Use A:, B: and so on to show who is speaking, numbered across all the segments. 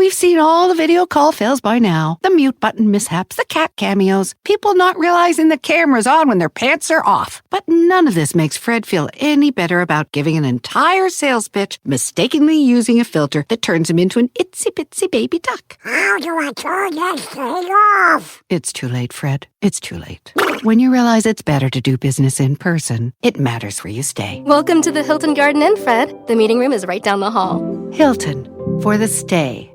A: We've seen all the video call fails by now. The mute button mishaps, the cat cameos, people not realizing the camera's on when their pants are off. But none of this makes Fred feel any better about giving an entire sales pitch, mistakenly using a filter that turns him into an itsy-bitsy baby duck.
B: How do I turn this thing off?
A: It's too late, Fred. It's too late. When you realize it's better to do business in person, it matters where you stay.
C: Welcome to the Hilton Garden Inn, Fred. The meeting room is right down the hall.
A: Hilton, for the stay.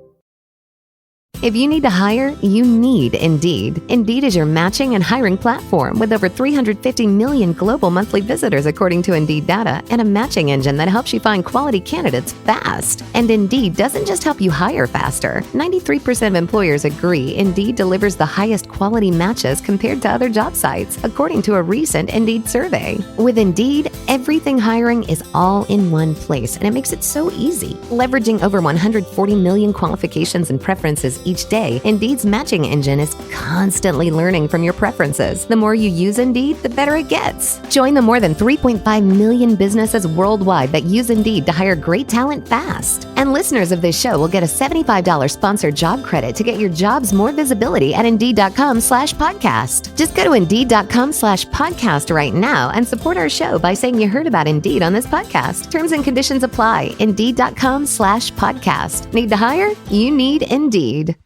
D: If you need to hire, you need Indeed. Indeed is your matching and hiring platform with over 350 million global monthly visitors according to Indeed data and a matching engine that helps you find quality candidates fast. And Indeed doesn't just help you hire faster. 93% of employers agree Indeed delivers the highest quality matches compared to other job sites, according to a recent Indeed survey. With Indeed, everything hiring is all in one place, and it makes it so easy. Leveraging over 140 million qualifications and preferences each day, Indeed's matching engine is constantly learning from your preferences. The more you use Indeed, the better it gets. Join the more than 3.5 million businesses worldwide that use Indeed to hire great talent fast. And listeners of this show will get a $75 sponsored job credit to get your jobs more visibility at Indeed.com/podcast. Just go to Indeed.com/podcast right now and support our show by saying you heard about Indeed on this podcast. Terms and conditions apply. Indeed.com/podcast. Need to hire? You need Indeed.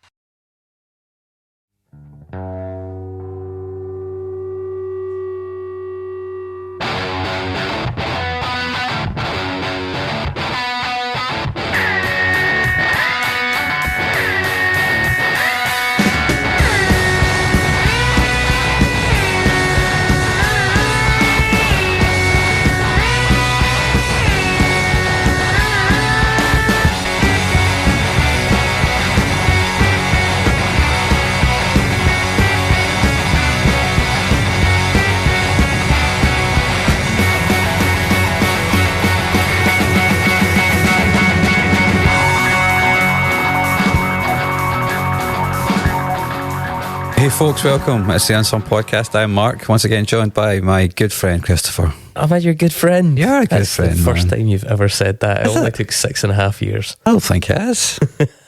E: Hey folks, welcome. It's the Unsung Podcast. I'm Mark, once again joined by my good friend Christopher.
F: Am I your good friend?
E: You're a good
F: That's
E: friend,
F: the first
E: man.
F: time you've ever said that. It only took 6.5 years.
E: I don't think it is.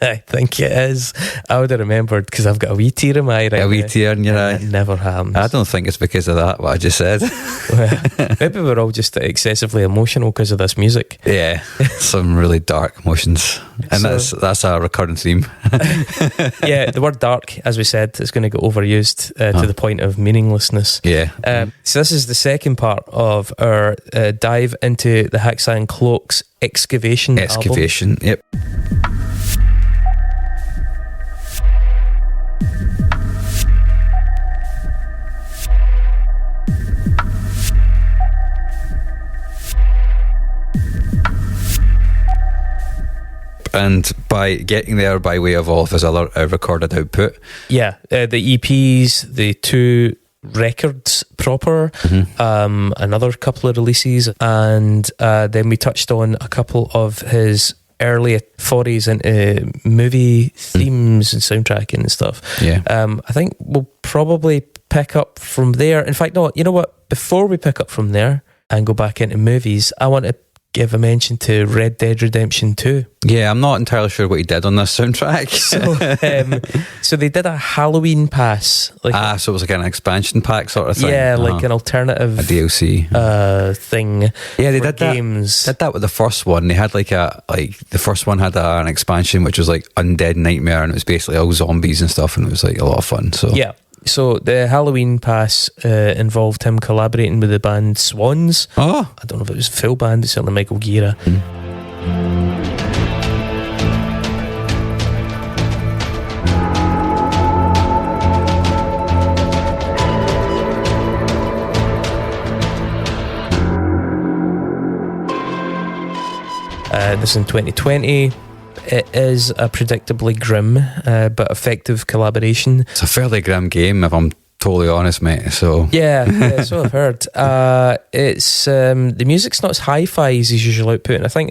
F: I think it is. I would have remembered because I've got a wee tear in my eye right
E: A wee
F: now,
E: tear in your eye.
F: and it never happens.
E: I don't think it's because of that, what I just said.
F: Maybe we're all just excessively emotional because of this music.
E: Yeah, some really dark emotions. And
F: So-
E: that's a recurring theme.
F: Yeah, the word dark, as we said, is going to get overused to the point of meaninglessness.
E: Yeah.
F: So this is the second part of our dive into the Haxan Cloak's Excavation album.
E: Excavation, yep. And by getting there by way of all of his other recorded output.
F: Yeah, the EPs, the two records proper, another couple of releases, and then we touched on a couple of his early forays into movie themes and soundtracking and stuff.
E: Yeah.
F: I think we'll probably pick up from there. In fact, no, you know what? Before we pick up from there and go back into movies, I want to give a mention to Red Dead Redemption 2.
E: Yeah, I'm not entirely sure what he did on this soundtrack.
F: So they did a Halloween pass. Like
E: so it was like an expansion pack sort of thing.
F: yeah, like an alternative
E: a DLC
F: thing.
E: Yeah, they
F: for
E: did
F: games.
E: Did that with the first one. They had the first one had an expansion which was like Undead Nightmare, and it was basically all zombies and stuff, and it was like a lot of fun. So
F: Yeah. So the Halloween pass involved him collaborating with the band Swans.
E: Oh,
F: I don't know if it was a full band, it's certainly Michael Gira. This in 2020. It is a predictably grim but effective collaboration.
E: it's a fairly grim game if I'm totally honest, mate. So
F: Yeah, so I've heard. It's the music's not as hi-fi as his usual output, and I think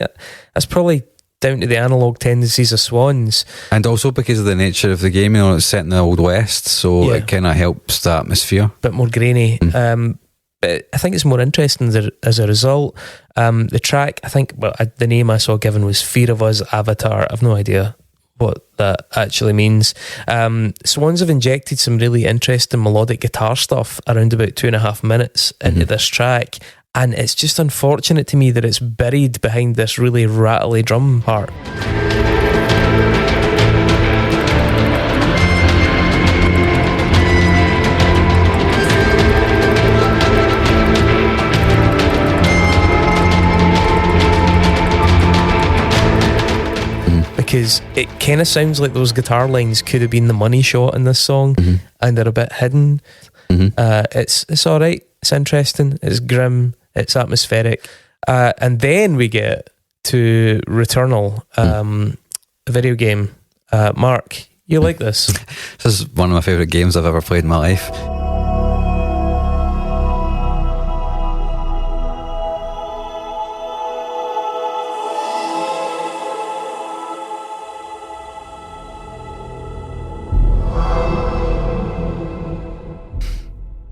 F: that's probably down to the analogue tendencies of Swans.
E: and also because of the nature of the game, you know, it's set in the Old West, so
F: Yeah.
E: it kind of helps the atmosphere.
F: A bit more grainy. But I think it's more interesting as a result. The track, I think, the name I saw given was Fear of Us Avatar. I've no idea what that actually means. Swans have injected some really interesting melodic guitar stuff around about 2.5 minutes into this track, and it's just unfortunate to me that it's buried behind this really rattly drum part. Because it kind of sounds like those guitar lines could have been the money shot in this song, and they're a bit hidden. It's all right. It's interesting. It's grim. It's atmospheric. And then we get to Returnal, a video game. Mark, you like this?
E: This is one of my favourite games I've ever played in my life.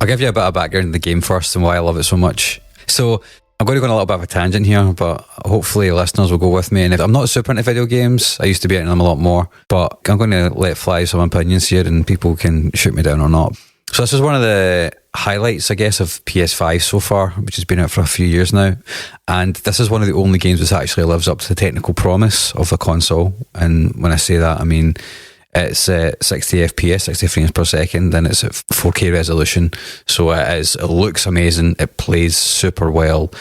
E: I'll give you a bit of background in the game first and why I love it so much. So I'm going to go on a little bit of a tangent here, but hopefully listeners will go with me. And if I'm not super into video games, I used to be into them a lot more, but I'm going to let fly some opinions here and people can shoot me down or not. So this is one of the highlights, I guess, of PS5 so far, which has been out for a few years now. And this is one of the only games that actually lives up to the technical promise of the console. And when I say that, I mean it's 60 FPS, 60 frames per second, and it's at 4K resolution. So it looks amazing. It plays super well.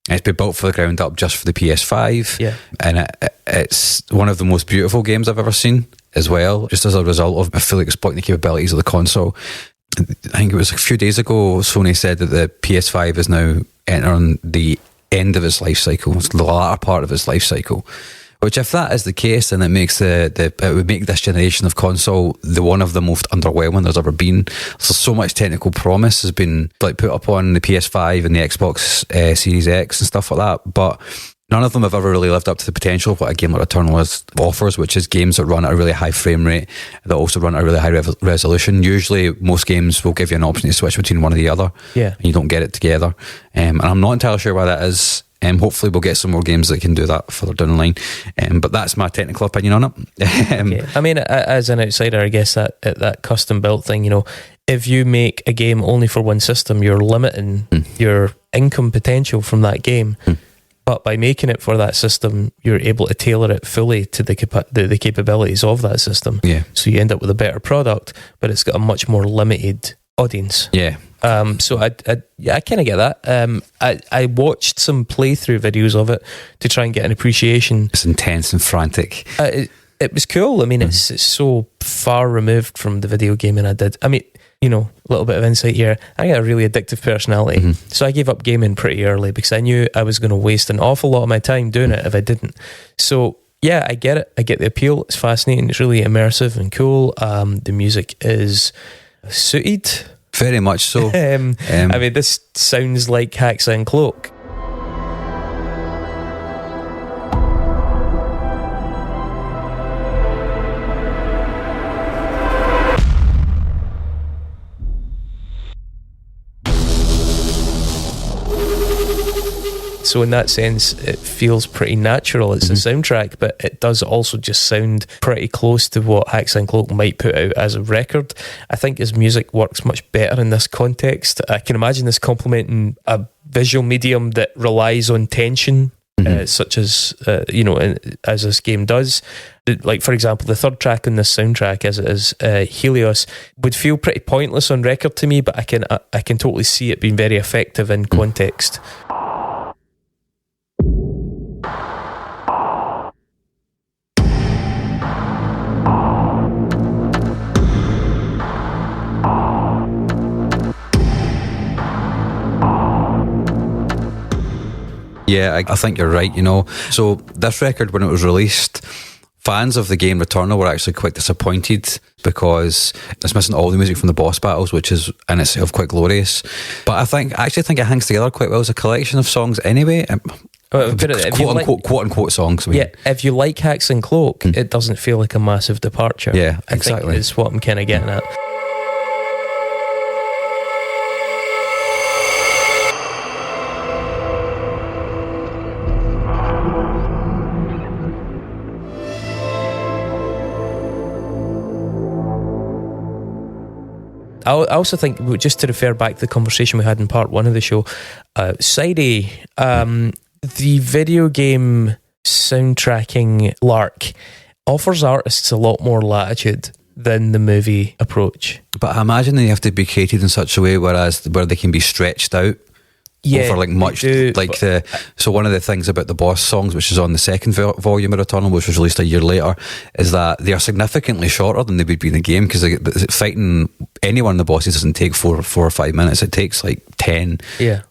E: It's been built for the ground up just for the PS5.
F: Yeah.
E: And it's one of the most beautiful games I've ever seen as well, just as a result of fully exploiting the capabilities of the console. I think it was a few days ago, Sony said that the PS5 is now entering the end of its life cycle. It's the latter part of its life cycle. Which, if that is the case, then it makes it would make this generation of console the one of the most underwhelming there's ever been. So much technical promise has been like put up on the PS5 and the Xbox Series X and stuff like that, but none of them have ever really lived up to the potential of what a game like Returnal offers, which is games that run at a really high frame rate, that also run at a really high resolution. Usually, most games will give you an option to switch between one or the other, and you don't get it together. And I'm not entirely sure why that is. Hopefully we'll get some more games that can do that further down the line. But that's my technical opinion on it.
F: I mean, as an outsider, I guess that custom built thing, you know, if you make a game only for one system, you're limiting your income potential from that game. But by making it for that system, you're able to tailor it fully to the capabilities of that system. Yeah. So you end up with a better product, but it's got a much more limited audience.
E: Yeah.
F: So I kind of get that. I watched some playthrough videos of it to try and get an appreciation.
E: It's intense and frantic.
F: It was cool. I mean, it's so far removed from the video gaming I did. I mean, you know, a little bit of insight here. I got a really addictive personality. So I gave up gaming pretty early because I knew I was going to waste an awful lot of my time doing it if I didn't. So yeah, I get it. I get the appeal. It's fascinating. It's really immersive and cool. The music is suited.
E: Very much so.
F: I mean, this sounds like Haxan Cloak. So in that sense, it feels pretty natural. It's a soundtrack, but it does also just sound pretty close to what Haxan Cloak might put out as a record. I think his music works much better in this context. I can imagine this complementing a visual medium that relies on tension, such as, as this game does. Like, for example, the third track on this soundtrack, as it is Helios, would feel pretty pointless on record to me, but I can totally see it being very effective in context.
E: Yeah, I think you're right, you know. So this record, when it was released, fans of the game Returnal were actually quite disappointed because it's missing all the music from the boss battles, which is in itself quite glorious. But I actually think it hangs together quite well as a collection of songs anyway. Quote-unquote songs. I mean.
F: Yeah, if you like Haxan Cloak, it doesn't feel like a massive departure.
E: Yeah,
F: I
E: exactly.
F: think is what I'm kind of getting at. I also think, just to refer back to the conversation we had in part 1 of the show, Side A, the video game soundtracking lark offers artists a lot more latitude than the movie approach.
E: But I imagine they have to be created in such a way where they can be stretched out.
F: Yeah,
E: over like much
F: do,
E: like the so one of the things about the boss songs, which is on the second volume of Returnal, which was released a year later, is that they are significantly shorter than they would be in the game, because fighting any one of the bosses doesn't take 4 or 5 minutes. It takes like 10,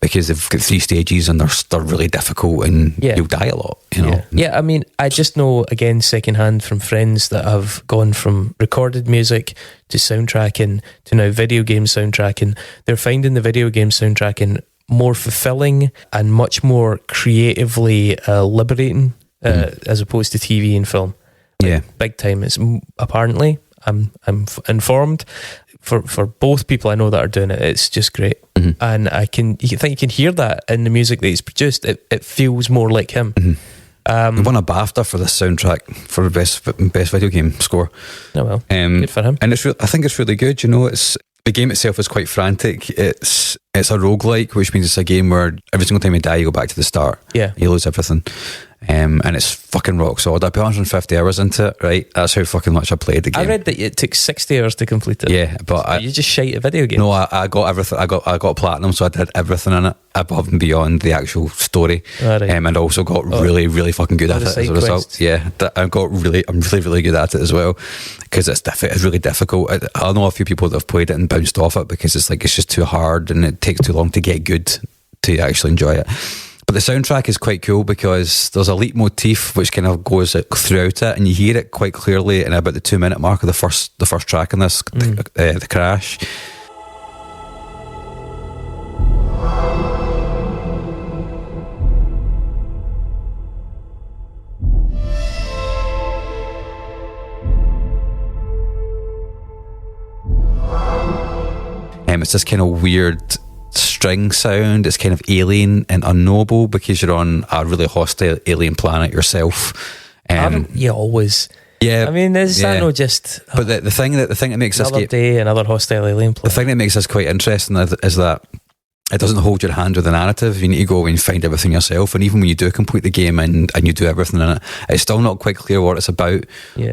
E: because they've got 3 stages and they're really difficult, and you'll die a lot, you know.
F: Yeah, I mean, I just know, again, secondhand from friends that have gone from recorded music to soundtracking to now video game soundtracking. They're finding the video game soundtracking more fulfilling and much more creatively liberating as opposed to TV and film. Big time. It's apparently, I'm informed, for both people I know that are doing it, it's just great. And you can hear that in the music that he's produced. It feels more like him.
E: He won a BAFTA for the soundtrack for the best video game score.
F: Oh well, good for him.
E: And I think it's really good. You know, the game itself is quite frantic. It's a roguelike, which means it's a game where every single time you die, you go back to the start.
F: Yeah,
E: you lose everything. And it's fucking rock solid. I put 150 hours into it, right? That's how fucking much I played the game.
F: I read that it took 60 hours to complete it.
E: Yeah, but
F: you just shite at video games.
E: No, I got everything. I got platinum, so I did everything in it above and beyond the actual story.
F: Right.
E: And I also got really, really fucking good at it as a result. I'm really good at it as well, because it's really difficult. I know a few people that have played it and bounced off it because it's just too hard and it takes too long to get good to actually enjoy it. But the soundtrack is quite cool because there's a leitmotif which kind of goes throughout it, and you hear it quite clearly in about the 2-minute mark of the first track in this, the crash. It's this kind of weird string sound. It's kind of alien and unknowable because you're on a really hostile alien planet yourself.
F: Haven't you always?
E: Yeah,
F: I mean, is that not just?
E: But the thing that makes
F: another
E: this
F: day, another hostile alien planet.
E: The thing that makes this quite interesting is that it doesn't hold your hand with the narrative. You need to go and find everything yourself, and even when you do complete the game and you do everything in it, it's still not quite clear what it's about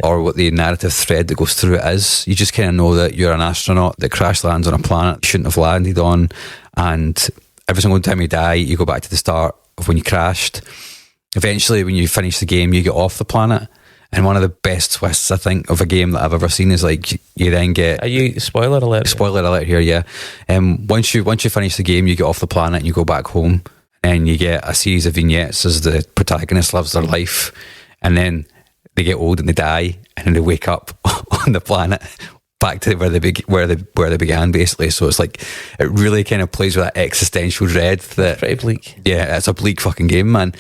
E: or what the narrative thread that goes through it is. You just kind of know that you're an astronaut that crash lands on a planet you shouldn't have landed on, and every single time you die, you go back to the start of when you crashed. Eventually, when you finish the game, you get off the planet. And one of the best twists, I think, of a game that I've ever seen is like you then get.
F: Are you spoiler alert?
E: Spoiler alert here, yeah. Once you finish the game, you get off the planet and you go back home, and you get a series of vignettes as the protagonist lives their life, and then they get old and they die, and then they wake up on the planet back to where they began, basically. So it's like it really kind of plays with that existential dread. That
F: pretty bleak.
E: Yeah, it's a bleak fucking game, man.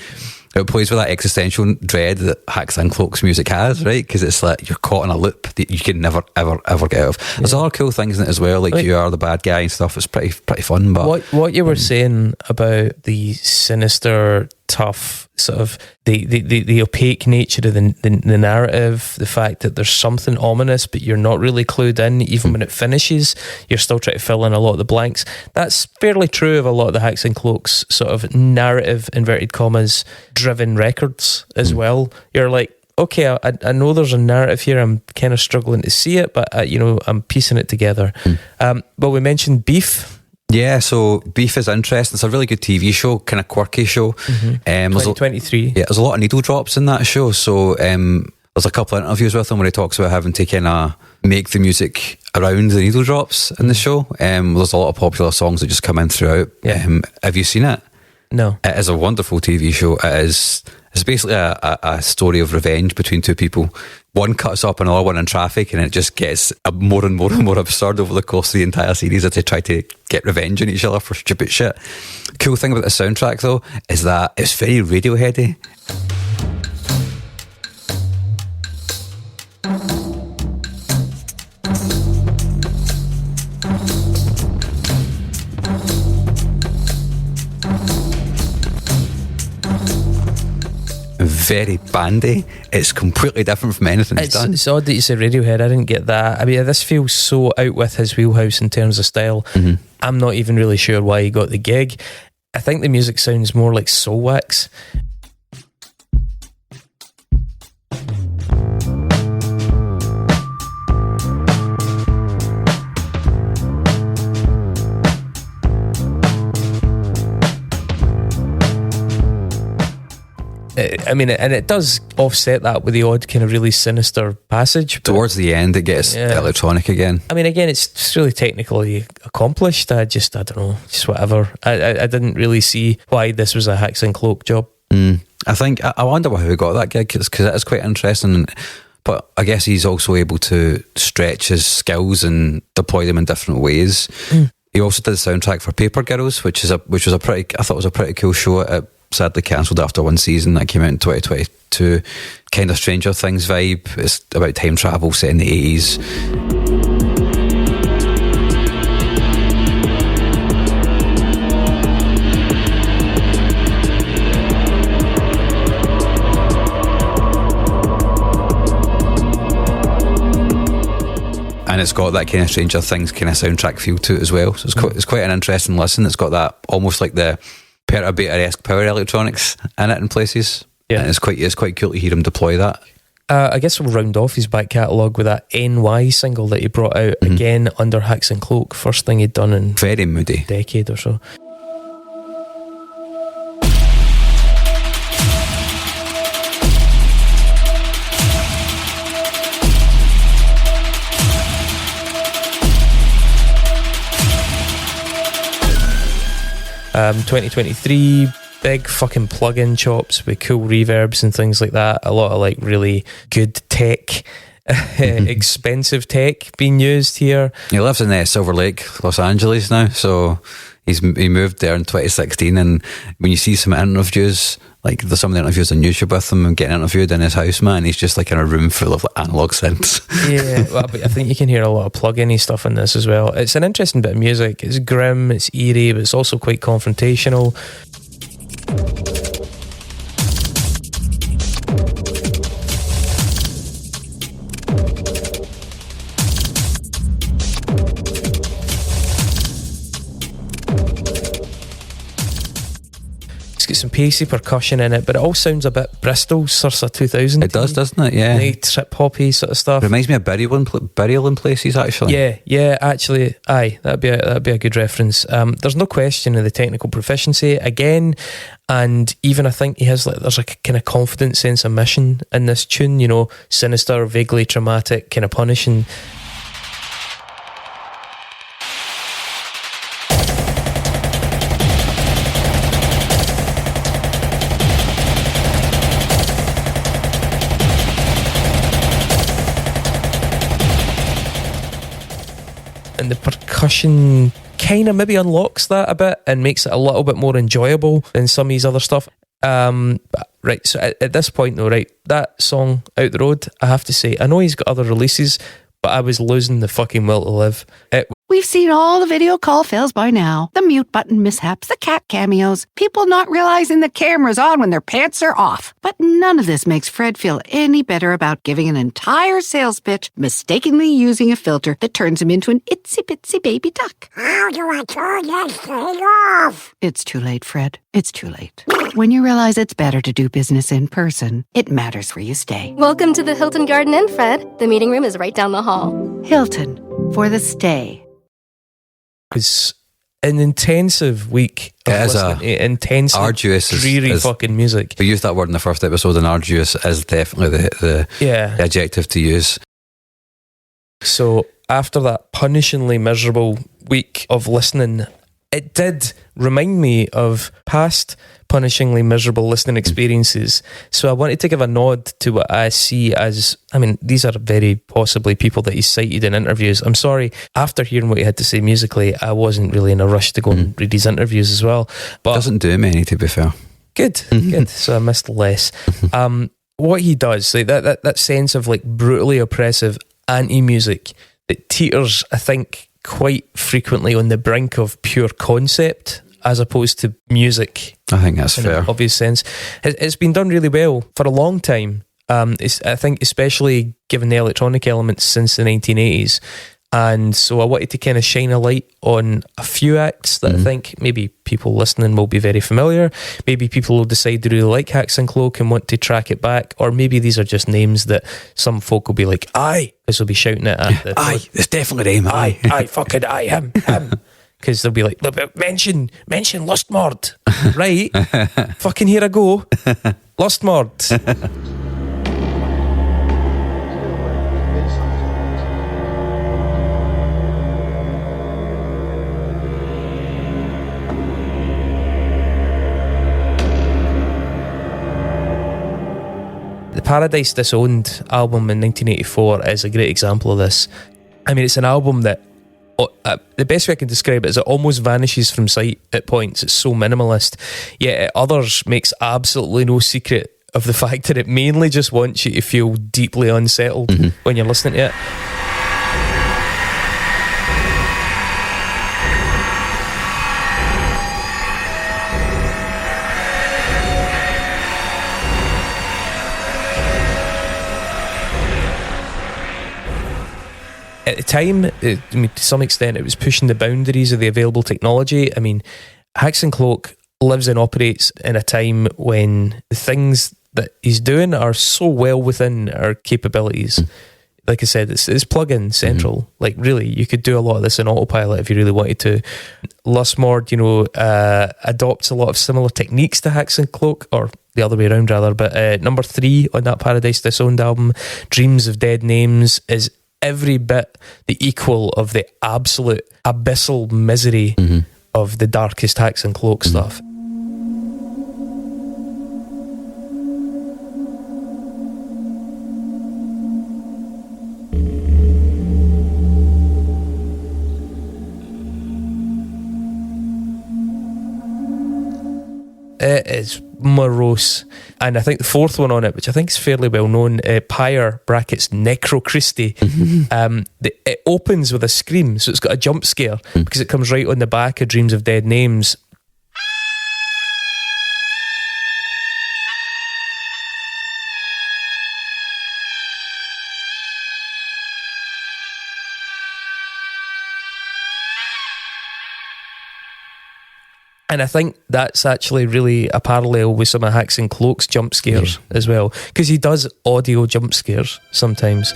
E: It plays with that existential dread that Haxan Cloak's music has, right? Because it's like you're caught in a loop that you can never, ever, ever get out of. There's other cool things in it as well, like you are the bad guy and stuff. It's pretty fun. But
F: what you were saying about the sinister, tough sort of the opaque nature of the narrative, the fact that there's something ominous but you're not really clued in, even when it finishes, you're still trying to fill in a lot of the blanks. That's fairly true of a lot of the Haxan Cloak's sort of narrative, inverted commas, driven records as well. You're like, okay, I know there's a narrative here, I'm kind of struggling to see it, but I'm piecing it together. But we mentioned Beef.
E: Yeah, so Beef is interesting. It's a really good TV show, kind of quirky show.
F: 2023.
E: There's a lot of needle drops in that show. So there's a couple of interviews with him where he talks about having to kind of make the music around the needle drops in the show. There's a lot of popular songs that just come in throughout. Have you seen it?
F: No.
E: It is a wonderful TV show. It's basically a story of revenge between two people. One cuts up another one in traffic, and it just gets more and more and more absurd over the course of the entire series as they try to get revenge on each other for stupid shit. Cool thing about the soundtrack, though, is that it's very Radioheady. very bandy. It's completely different from anything he's done.
F: It's odd that you say Radiohead. I didn't get that. I mean, this feels so out with his wheelhouse in terms of style.
E: Mm-hmm.
F: I'm not even really sure why he got the gig. I think the music sounds more like Soulwax. I mean, and it does offset that with the odd kind of really sinister passage.
E: Towards the end, it gets electronic again.
F: I mean, again, it's really technically accomplished. I don't know, just whatever. I didn't really see why this was a Haxan Cloak job.
E: I wonder how he got that gig, because it is quite interesting. But I guess he's also able to stretch his skills and deploy them in different ways. He also did the soundtrack for Paper Girls, which was a pretty cool show. It sadly cancelled after one season. That came out in 2022. Kind of Stranger Things vibe. It's about time travel set in the 80s. And it's got that kind of Stranger Things kind of soundtrack feel to it as well. So it's quite an interesting listen. It's got that almost like the Perturbator-esque power electronics in it in places. Yeah, and it's quite cool to hear him deploy that.
F: I guess we'll round off his back catalogue with that NY single that he brought out again under Haxan Cloak. First thing he'd done in
E: very moody
F: a decade or so. 2023, big fucking plug-in chops with cool reverbs and things like that. A lot of like really good tech, expensive tech being used here.
E: He lives in Silver Lake, Los Angeles now, so he moved there in 2016. And when you see some interviews, like there's some of the interviews on YouTube with him and getting interviewed in his house, man, he's just like in a room full of like analog synths.
F: Yeah, well, but I think you can hear a lot of plug-in-y stuff in this as well. It's an interesting bit of music. It's grim, it's eerie, but it's also quite confrontational. It's got some pacey percussion in it, but it all sounds a bit Bristol, circa 2000.
E: It does, doesn't it? Yeah.
F: Trip-hoppy sort of stuff.
E: Reminds me of Burial in Places, actually.
F: Yeah, actually, aye, that'd be a good reference. There's no question of the technical proficiency again, and even I think there's a kind of confident sense of mission in this tune. You know, sinister, vaguely traumatic, kind of punishing. And the percussion kind of maybe unlocks that a bit and makes it a little bit more enjoyable than some of his other stuff. Right, so at this point though, right, that song Out the Road, I have to say, I know he's got other releases, but I was losing the fucking will to live.
A: We've seen all the video call fails by now. The mute button mishaps, the cat cameos, people not realizing the camera's on when their pants are off. But none of this makes Fred feel any better about giving an entire sales pitch, mistakenly using a filter that turns him into an itsy-bitsy baby duck.
B: How do I turn this thing off?
A: It's too late, Fred. It's too late. When you realize it's better to do business in person, it matters where you stay.
C: Welcome to the Hilton Garden Inn, Fred. The meeting room is right down the hall.
A: Hilton, for the stay.
F: It's an intensive week of listening to intensive,
E: arduous,
F: dreary fucking music.
E: We used that word in the first episode, and arduous is definitely the adjective to use.
F: So after that punishingly miserable week of listening, it did remind me of past punishingly miserable listening experiences. So I wanted to give a nod to what I see as, I mean, these are very possibly people that he cited in interviews. I'm sorry, after hearing what he had to say musically, I wasn't really in a rush to go and read his interviews as well. But
E: doesn't do me any, to be fair.
F: Good. So I missed less. What he does, like that sense of like brutally oppressive anti-music that teeters, I think, quite frequently on the brink of pure concept. as opposed to music.
E: I think that's
F: in
E: fair.
F: an obvious sense. It's been done really well for a long time. I think especially given the electronic elements since the 1980s. And so I wanted to kind of shine a light on a few acts that I think maybe people listening will be very familiar. Maybe people will decide to really like Haxan Cloak and want to track it back. Or maybe these are just names that some folk will be like, aye, because they'll be shouting it at the
E: Aye, it's definitely them.
F: aye, fucking aye, him. Because they'll be like, mention Lustmord. Right, fucking here I go. Lustmord. The Paradise Disowned album in 1984 is a great example of this. I mean, it's an album that the best way I can describe it is it almost vanishes from sight at points. It's so minimalist, yet at others makes absolutely no secret of the fact that it mainly just wants you to feel deeply unsettled when you're listening to it. At the time, I mean, to some extent, it was pushing the boundaries of the available technology. I mean, Haxan Cloak lives and operates in a time when the things that he's doing are so well within our capabilities. Like I said, it's plug-in central. Like, really, you could do a lot of this in autopilot if you really wanted to. Lustmord, adopts a lot of similar techniques to Haxan Cloak, or the other way around, rather. But number 3 on that Paradise Disowned album, Dreams of Dead Names, is every bit the equal of the absolute abyssal misery of the darkest Haxan Cloak stuff. It is morose. And I think the fourth one on it, which I think is fairly well known, Pyre brackets Necro Christi, it opens with a scream, so it's got a jump scare because it comes right on the back of Dreams of Dead Names. And I think that's actually really a parallel with some of Haxan Cloak's jump scares as well, because he does audio jump scares sometimes.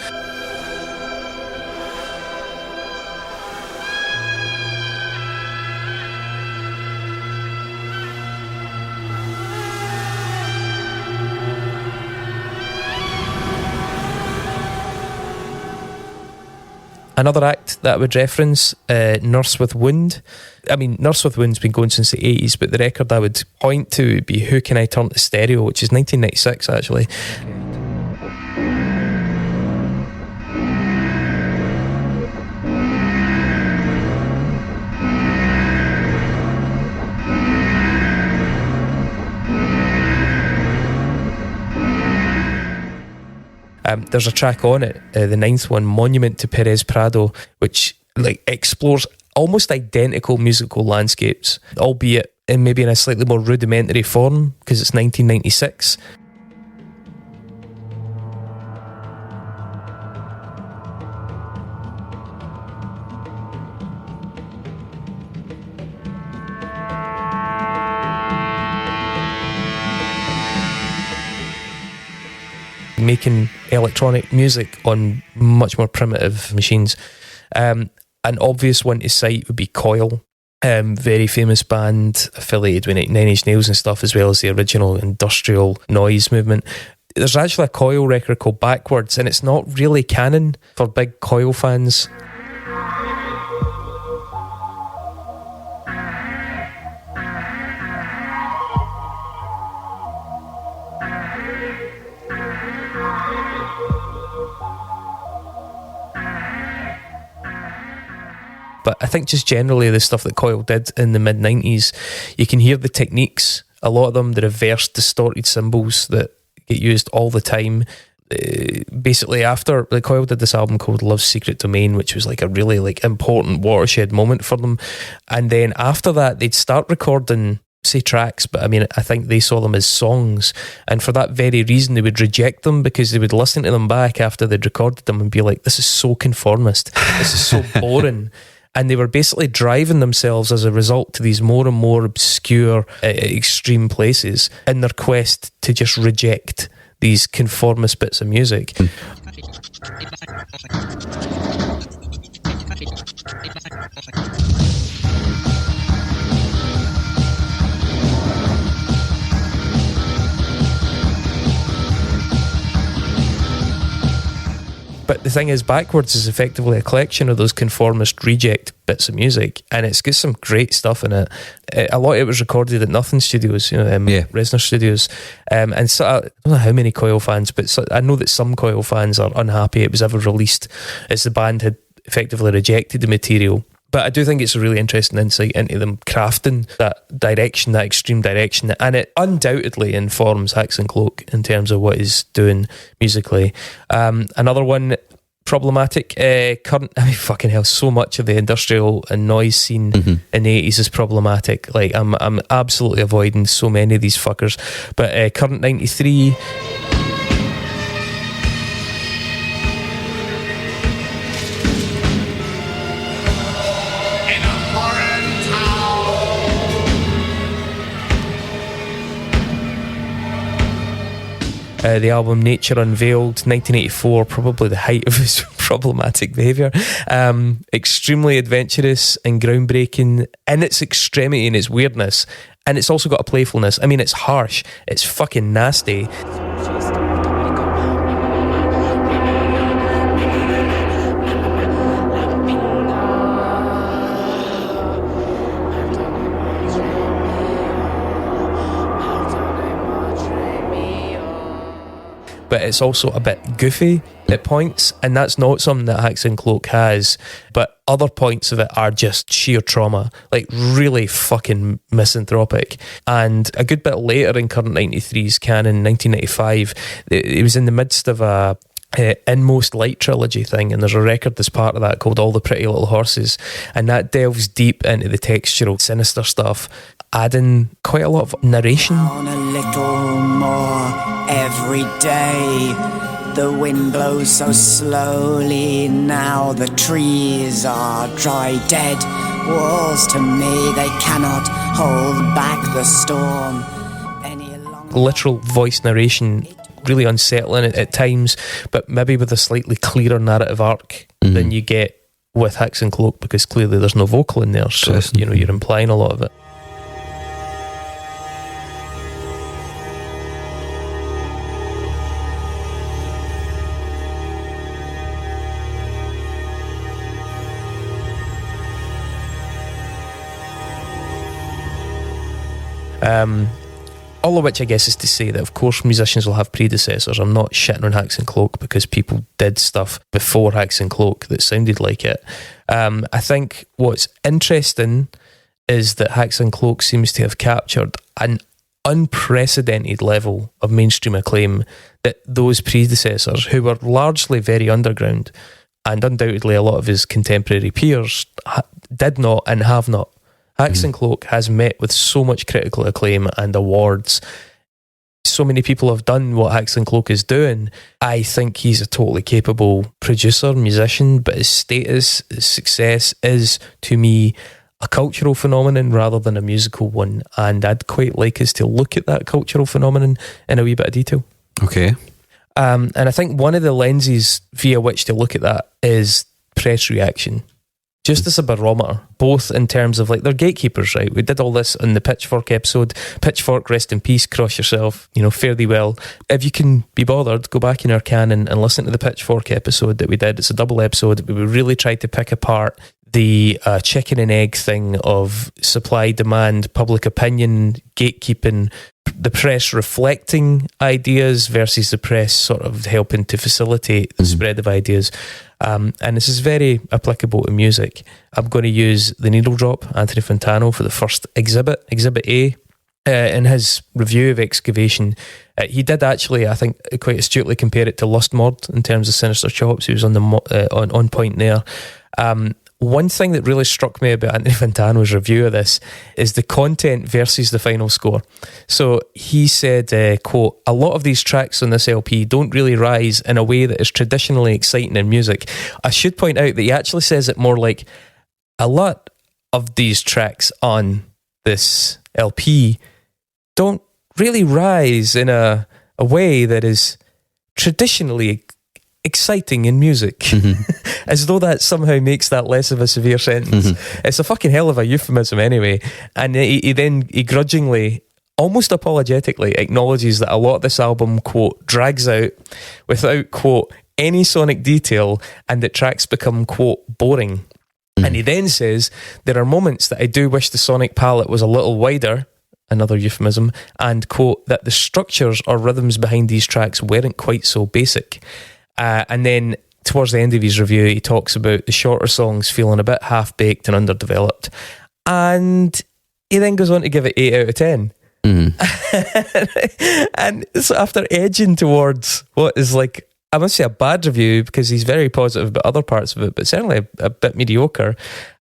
F: Another act that I would reference, Nurse with Wound. I mean, Nurse with Wound's been going since the 80s, but the record I would point to would be Who Can I Turn to Stereo, which is 1996 actually. There's a track on it, the 9th one, Monument to Perez Prado, which explores almost identical musical landscapes, albeit in maybe in a slightly more rudimentary form because it's 1996. Making electronic music on much more primitive machines. An obvious one to cite would be Coil, very famous band affiliated with Nine Inch Nails and stuff, as well as the original industrial noise movement. There's actually a Coil record called Backwards, and it's not really canon for big Coil fans. But I think just generally the stuff that Coil did in the mid-90s, you can hear the techniques, a lot of them, the reverse distorted cymbals that get used all the time. basically after like Coil did this album called Love's Secret Domain, which was like a really like important watershed moment for them, and then after that they'd start recording, say, tracks, but I mean I think they saw them as songs, and for that very reason they would reject them, because they would listen to them back after they'd recorded them and be like, this is so conformist, this is so boring. And they were basically driving themselves as a result to these more and more obscure, extreme places in their quest to just reject these conformist bits of music. But the thing is, Backwards is effectively a collection of those conformist reject bits of music, and it's got some great stuff in it. A lot of it was recorded at Nothing Studios, Resner Studios. And so, I don't know how many Coil fans, but I know that some Coil fans are unhappy it was ever released, as the band had effectively rejected the material. But I do think it's a really interesting insight into them crafting that direction, that extreme direction, and it undoubtedly informs Haxan Cloak in terms of what he's doing musically. Another one, problematic, fucking hell, so much of the industrial and noise scene in the 80s is problematic. Like, I'm absolutely avoiding so many of these fuckers. But Current 93... the album Nature Unveiled, 1984, probably the height of his problematic behaviour. Extremely adventurous and groundbreaking in its extremity and its weirdness. And it's also got a playfulness. I mean, it's harsh. It's fucking nasty. But it's also a bit goofy at points, and that's not something that Haxan Cloak has. But other points of it are just sheer trauma, like really fucking misanthropic. And a good bit later in Current 93's canon, 1995, it was in the midst of a Inmost Light trilogy thing, and there's a record that's part of that called All the Pretty Little Horses, and that delves deep into the textural, sinister stuff, adding quite a lot of narration.
G: On a little more every day, the wind blows so slowly now, the trees are dry dead walls to me, they cannot hold back the storm any longer.
F: Literal voice narration, really unsettling at times, but maybe with a slightly clearer narrative arc than you get with Haxan Cloak, because clearly there's no vocal in there, so you're implying a lot of it. All of which I guess is to say that of course musicians will have predecessors. I'm not shitting on Haxan Cloak because people did stuff before Haxan Cloak that sounded like it. I think what's interesting is that Haxan Cloak seems to have captured an unprecedented level of mainstream acclaim that those predecessors, who were largely very underground, and undoubtedly a lot of his contemporary peers did not and have not. Haxan Cloak has met with so much critical acclaim and awards. So many people have done what Haxan Cloak is doing. I think he's a totally capable producer, musician, but his status, his success is, to me, a cultural phenomenon rather than a musical one. And I'd quite like us to look at that cultural phenomenon in a wee bit of detail.
E: Okay.
F: And I think one of the lenses via which to look at that is press reaction. Just as a barometer, both in terms of, like, they're gatekeepers, right? We did all this in the Pitchfork episode. Pitchfork, rest in peace, cross yourself, fare thee well. If you can be bothered, go back in our canon and listen to the Pitchfork episode that we did. It's a double episode. We really tried to pick apart the chicken and egg thing of supply, demand, public opinion, gatekeeping, the press reflecting ideas versus the press sort of helping to facilitate the spread of ideas. And this is very applicable to music. I'm going to use The Needle Drop, Anthony Fantano, for the first exhibit, Exhibit A. in his review of Excavation, he did actually, I think, quite astutely compare it to Lustmord in terms of Sinister Chops. He was on the on point there. One thing that really struck me about Anthony Fantano's review of this is the content versus the final score. So he said, quote, "A lot of these tracks on this LP don't really rise in a way that is traditionally exciting in music." I should point out that he actually says it more like, a lot of these tracks on this LP don't really rise in a way that is traditionally exciting in music. As though that somehow makes that less of a severe sentence. It's a fucking hell of a euphemism anyway. And he then grudgingly, almost apologetically, acknowledges that a lot of this album, quote, drags out without, quote, any sonic detail, and that tracks become, quote, boring. And he then says, there are moments that I do wish the sonic palette was a little wider, another euphemism, and, quote, that the structures or rhythms behind these tracks weren't quite so basic. And then towards the end of his review, he talks about the shorter songs feeling a bit half-baked and underdeveloped. And he then goes on to give it 8 out of 10. And so after edging towards what is like, I must say, a bad review, because he's very positive about other parts of it, but certainly a bit mediocre,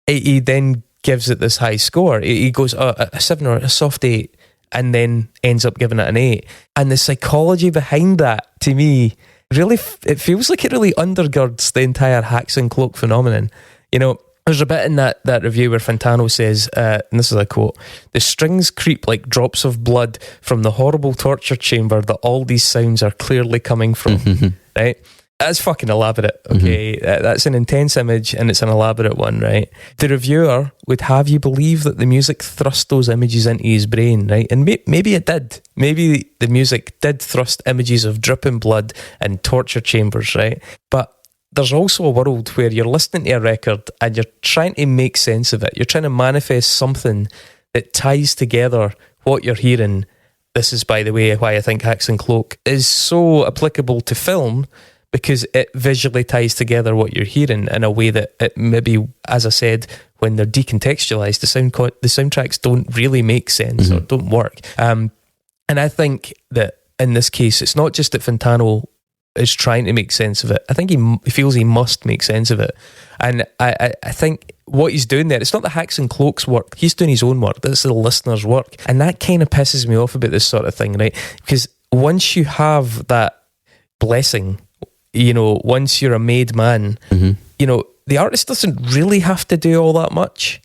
F: he then gives it this high score. He goes, a 7 or a soft 8, and then ends up giving it an 8. And the psychology behind that, to me, really, it feels like it really undergirds the entire Haxan Cloak phenomenon. You know, there's a bit in that review where Fantano says, and this is a quote, "The strings creep like drops of blood from the horrible torture chamber that all these sounds are clearly coming from." Right? That's fucking elaborate, okay? That's an intense image, and it's an elaborate one, right? The reviewer would have you believe that the music thrust those images into his brain, right? And maybe it did. Maybe the music did thrust images of dripping blood and torture chambers, right? But there's also a world where you're listening to a record and you're trying to make sense of it. You're trying to manifest something that ties together what you're hearing. This is, by the way, why I think Haxan Cloak is so applicable to film, because it visually ties together what you're hearing in a way that it maybe, as I said, when they're decontextualized, the soundtracks don't really make sense or don't work. And I think that in this case, it's not just that Fantano is trying to make sense of it. I think he feels he must make sense of it. And I think what he's doing there, it's not the Haxan Cloak's work. He's doing his own work. That's the listener's work. And that kind of pisses me off about this sort of thing, right? Because once you have that blessing, you know, once you're a made man, you know, the artist doesn't really have to do all that much.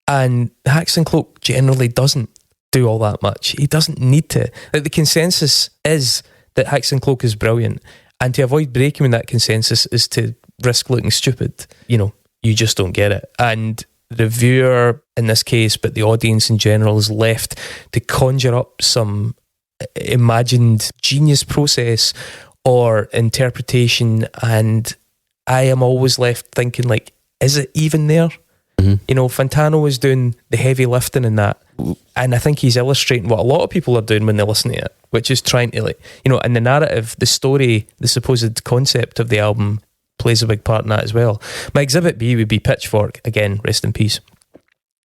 F: And Haxan Cloak generally doesn't do all that much. He doesn't need to. Like, the consensus is that Haxan Cloak is brilliant. And to avoid breaking with that consensus is to risk looking stupid. You know, you just don't get it. And the viewer in this case, but the audience in general, is left to conjure up some imagined genius process or interpretation, and I am always left thinking, like, is it even there? You know, Fantano is doing the heavy lifting in that, and I think he's illustrating what a lot of people are doing when they listen to it, which is trying to, like, you know, and the narrative, the story, the supposed concept of the album plays a big part in that as well. My exhibit B would be Pitchfork, again, rest in peace.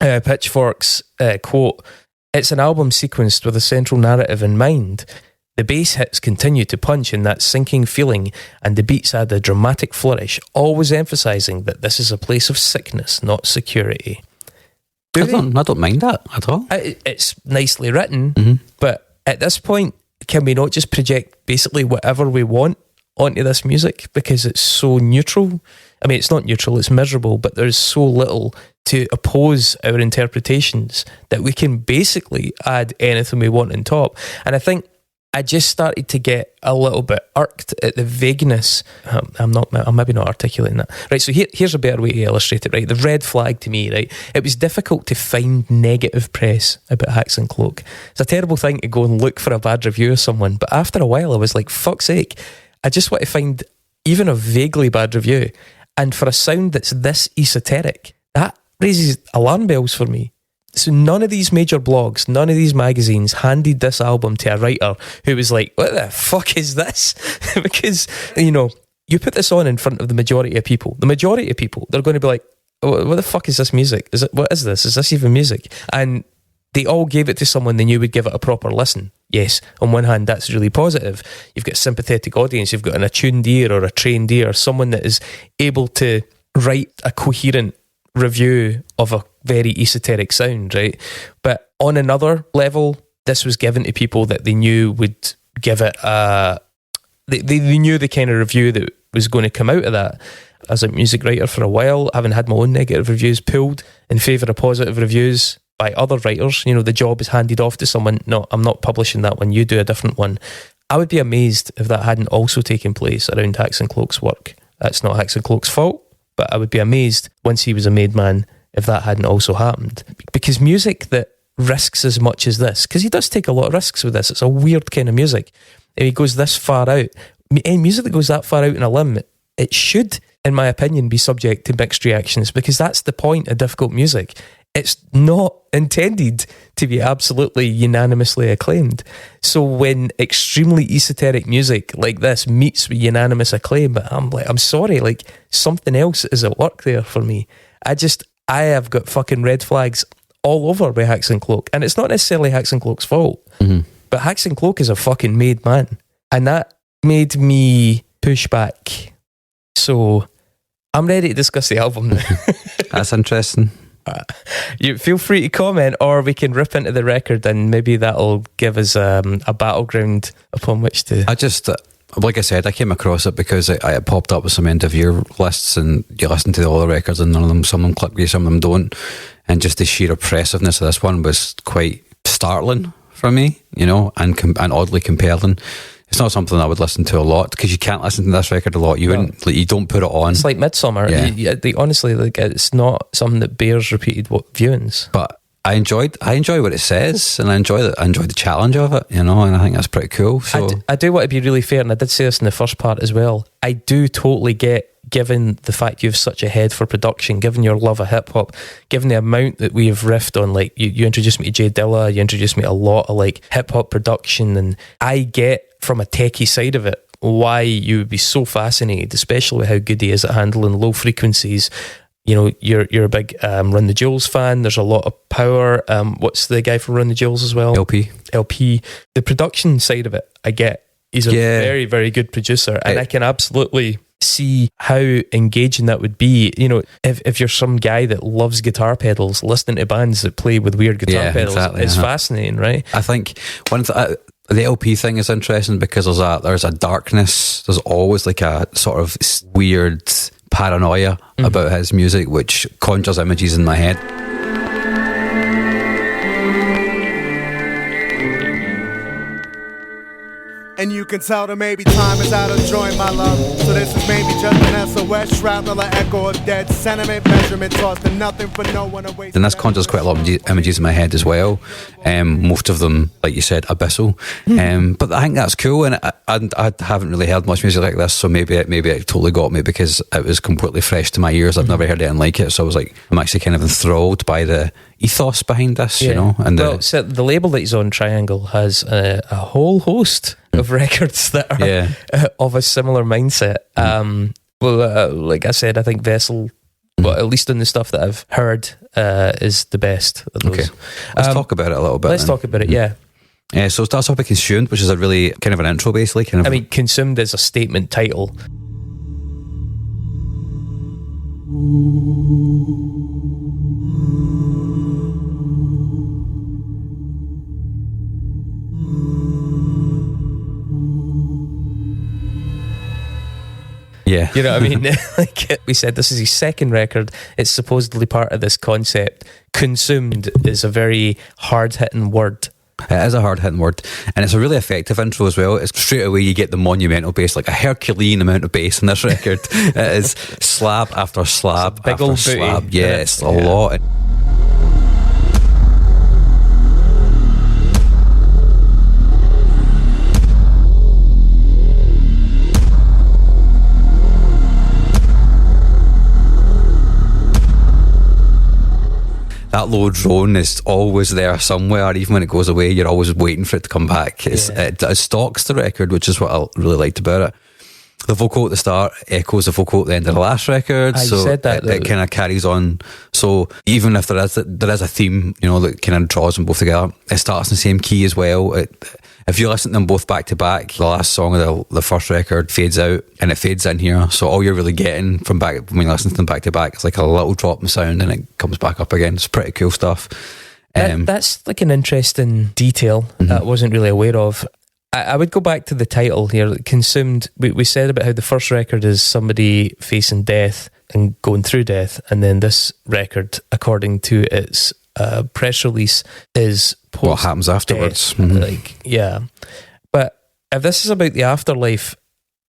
F: Pitchfork's quote, "It's an album sequenced with a central narrative in mind. The bass hits continue to punch in that sinking feeling, and the beats add a dramatic flourish, always emphasising that this is a place of sickness, not security."
E: I don't mind that at all.
F: It's nicely written, but at this point, can we not just project basically whatever we want onto this music, because it's so neutral? I mean, it's not neutral, it's miserable, but there's so little to oppose our interpretations that we can basically add anything we want on top. And I think I just started to get a little bit irked at the vagueness. I'm maybe not articulating that. Right, so here's a better way to illustrate it, right? The red flag to me, right? It was difficult to find negative press about Haxan Cloak. It's a terrible thing to go and look for a bad review of someone, but after a while I was like, fuck's sake, I just want to find even a vaguely bad review. And for a sound that's this esoteric, that raises alarm bells for me. So none of these major blogs, none of these magazines handed this album to a writer who was like, what the fuck is this? Because, you know, you put this on in front of the majority of people. The majority of people, they're going to be like, what the fuck is this music? What is this? Is this even music? And they all gave it to someone they knew would give it a proper listen. Yes, on one hand, that's really positive. You've got a sympathetic audience, you've got an attuned ear or a trained ear, someone that is able to write a coherent review of a very esoteric sound, right? But on another level, this was given to people that they knew would give it they knew the kind of review that was going to come out of that. As a music writer for a while, having had my own negative reviews pulled in favour of positive reviews by other writers, the job is handed off to someone. No, I'm not publishing that one, you do a different one. I would be amazed if that hadn't also taken place around Haxan Cloak's work. That's not Haxan Cloak's fault, but I would be amazed once he was a made man if that hadn't also happened. Because music that risks as much as this, because he does take a lot of risks with this, it's a weird kind of music. If he goes this far out, any music that goes that far out in a limb, it should, in my opinion, be subject to mixed reactions, because that's the point of difficult music. It's not intended to be absolutely unanimously acclaimed. So when extremely esoteric music like this meets with unanimous acclaim, I'm sorry, like something else is at work there for me. I have got fucking red flags all over with Haxan Cloak. And it's not necessarily Haxan Cloak's fault, but Haxan Cloak is a fucking made man. And that made me push back. So I'm ready to discuss the album now.
E: That's interesting.
F: You feel free to comment, or we can rip into the record and maybe that'll give us a battleground upon which to...
E: Like I said, I came across it because I popped up with some end of year lists, and you listen to all the records and none of them, some of them click you, some of them don't. And just the sheer oppressiveness of this one was quite startling for me, and oddly compelling. It's not something I would listen to a lot, because you can't listen to this record a lot. You wouldn't, you don't put it on.
F: It's like Midsummer.
E: Yeah.
F: Honestly, it's not something that bears repeated viewings.
E: But I enjoy what it says, and I enjoy the challenge of it, and I think that's pretty cool. So
F: I do want to be really fair, and I did say this in the first part as well. I do totally get, given the fact you have such a head for production, given your love of hip hop, given the amount that we have riffed on, like you introduced me to Jay Dilla, you introduced me to a lot of like hip hop production, and I get from a techie side of it why you would be so fascinated, especially with how good he is at handling low frequencies. You're a big Run the Jewels fan. There's a lot of power. What's the guy from Run the Jewels as well?
E: LP.
F: The production side of it, I get. He's a very, very good producer, and I can absolutely see how engaging that would be. If you're some guy that loves guitar pedals, listening to bands that play with weird guitar pedals is fascinating, right?
E: I think the LP thing is interesting because there's a darkness. There's always like a sort of weird paranoia about his music, which conjures images in my head.
H: And you can tell that maybe time is out of joint, my love. So this is maybe just an SOS shrapnel, an echo of dead sentiment, measurement tossed to nothing for no one away.
E: And this conjures quite a lot of images in my head as well. Most of them, like you said, abyssal. But I think that's cool, and I haven't really heard much music like this, so maybe it totally got me because it was completely fresh to my ears. I've never heard anything like it, so I was like, I'm actually kind of enthralled by the ethos behind this, And
F: so the label that he's on, Triangle, has a whole host of records that are of a similar mindset. Like I said, I think Vessel, well, at least in the stuff that I've heard, is the best of those.
E: Okay, let's talk about it a little bit.
F: Let's talk about it, yeah.
E: So it starts off with Consumed, which is a really kind of an intro, basically.
F: Consumed is a statement title.
E: Yeah.
F: You know what I mean? Like we said, this is his second record. It's supposedly part of this concept. Consumed is a very hard-hitting word.
E: It is a hard-hitting word, and it's a really effective intro as well. It's straight away you get the monumental bass, like a Herculean amount of bass in this record. It is slab after slab
F: big
E: after
F: old
E: slab.
F: booty.
E: Yeah, it's a lot. That low drone is always there somewhere. Even when it goes away, you're always waiting for it to come back. It stalks the record, which is what I really liked about it. the vocal at the start echoes the vocal at the end of the last record.
F: You
E: So
F: said that,
E: it kind of carries on. So even if there is a theme, that kind of draws them both together, it starts in the same key as well. If you listen to them both back to back, the last song of the first record fades out and it fades in here. So all you're really getting from back when you listen to them back to back is like a little drop in sound and it comes back up again. It's pretty cool stuff.
F: That's like an interesting detail that I wasn't really aware of. I would go back to the title here, Consumed. We said about how the first record is somebody facing death and going through death, and then this record, according to its press release, is post
E: what happens afterwards.
F: But if this is about the afterlife,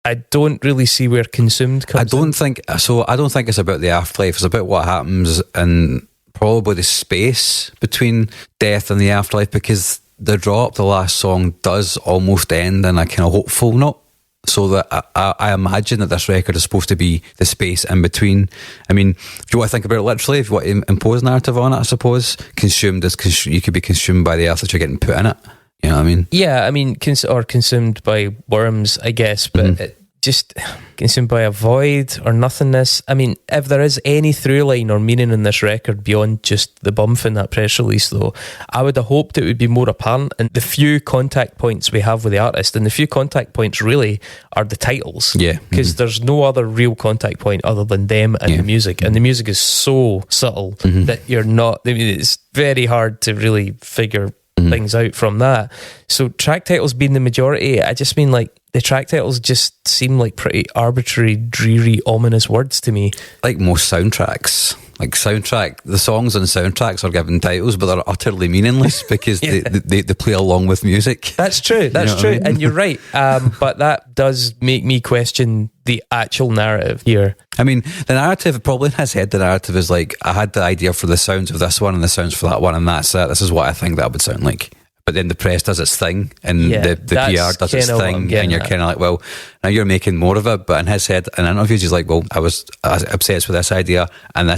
F: I don't really see where Consumed comes in.
E: I don't think it's about the afterlife. It's about what happens in probably the space between death and the afterlife, because the last song does almost end in a kind of hopeful note. So that I imagine that this record is supposed to be the space in between. I mean, if you want to think about it literally, if you want to impose narrative on it, I suppose, consumed is you could be consumed by the earth that you're getting put in it. You know what I mean?
F: Yeah, I mean, or consumed by worms, I guess, but it just consumed by a void or nothingness. I mean, if there is any through line or meaning in this record beyond just the bump in that press release, though, I would have hoped it would be more apparent. And the few contact points we have with the artist, and the few contact points really are the titles.
E: Yeah.
F: Because there's no other real contact point other than them and the music. And the music is so subtle that you're not, I mean, it's very hard to really figure things out from that. So track titles being the majority, I just mean like the track titles just seem like pretty arbitrary, dreary, ominous words to me.
E: Like most soundtracks. The songs on soundtracks are given titles, but they're utterly meaningless because they play along with music.
F: That's true. That's true. I mean? And you're right. But that does make me question the actual narrative here.
E: I mean, the narrative, probably in his head, the narrative is like, I had the idea for the sounds of this one and the sounds for that one, and that's it. This is what I think that would sound like. But then the press does its thing, and the PR does its thing, and you're kind of like, well, now you're making more of it. But in his head, in interviews, he's like, well, I was obsessed with this idea, and I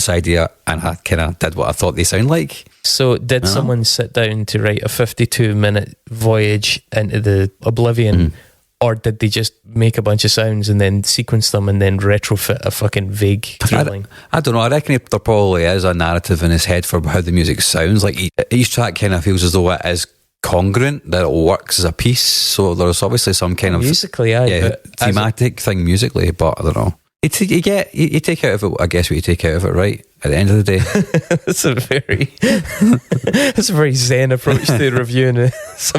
E: kind of did what I thought they sound like.
F: So did someone sit down to write a 52-minute voyage into the oblivion, or did they just make a bunch of sounds and then sequence them and then retrofit a fucking vague feeling?
E: I don't know. I reckon there probably is a narrative in his head for how the music sounds. Like each track kind of feels as though it is congruent, that it works as a piece. So there's obviously some kind of
F: musically,
E: thematic thing musically, but I don't know. You take out of it, I guess, what you take out of it, right? At the end of the day,
F: that's a very zen approach to reviewing it.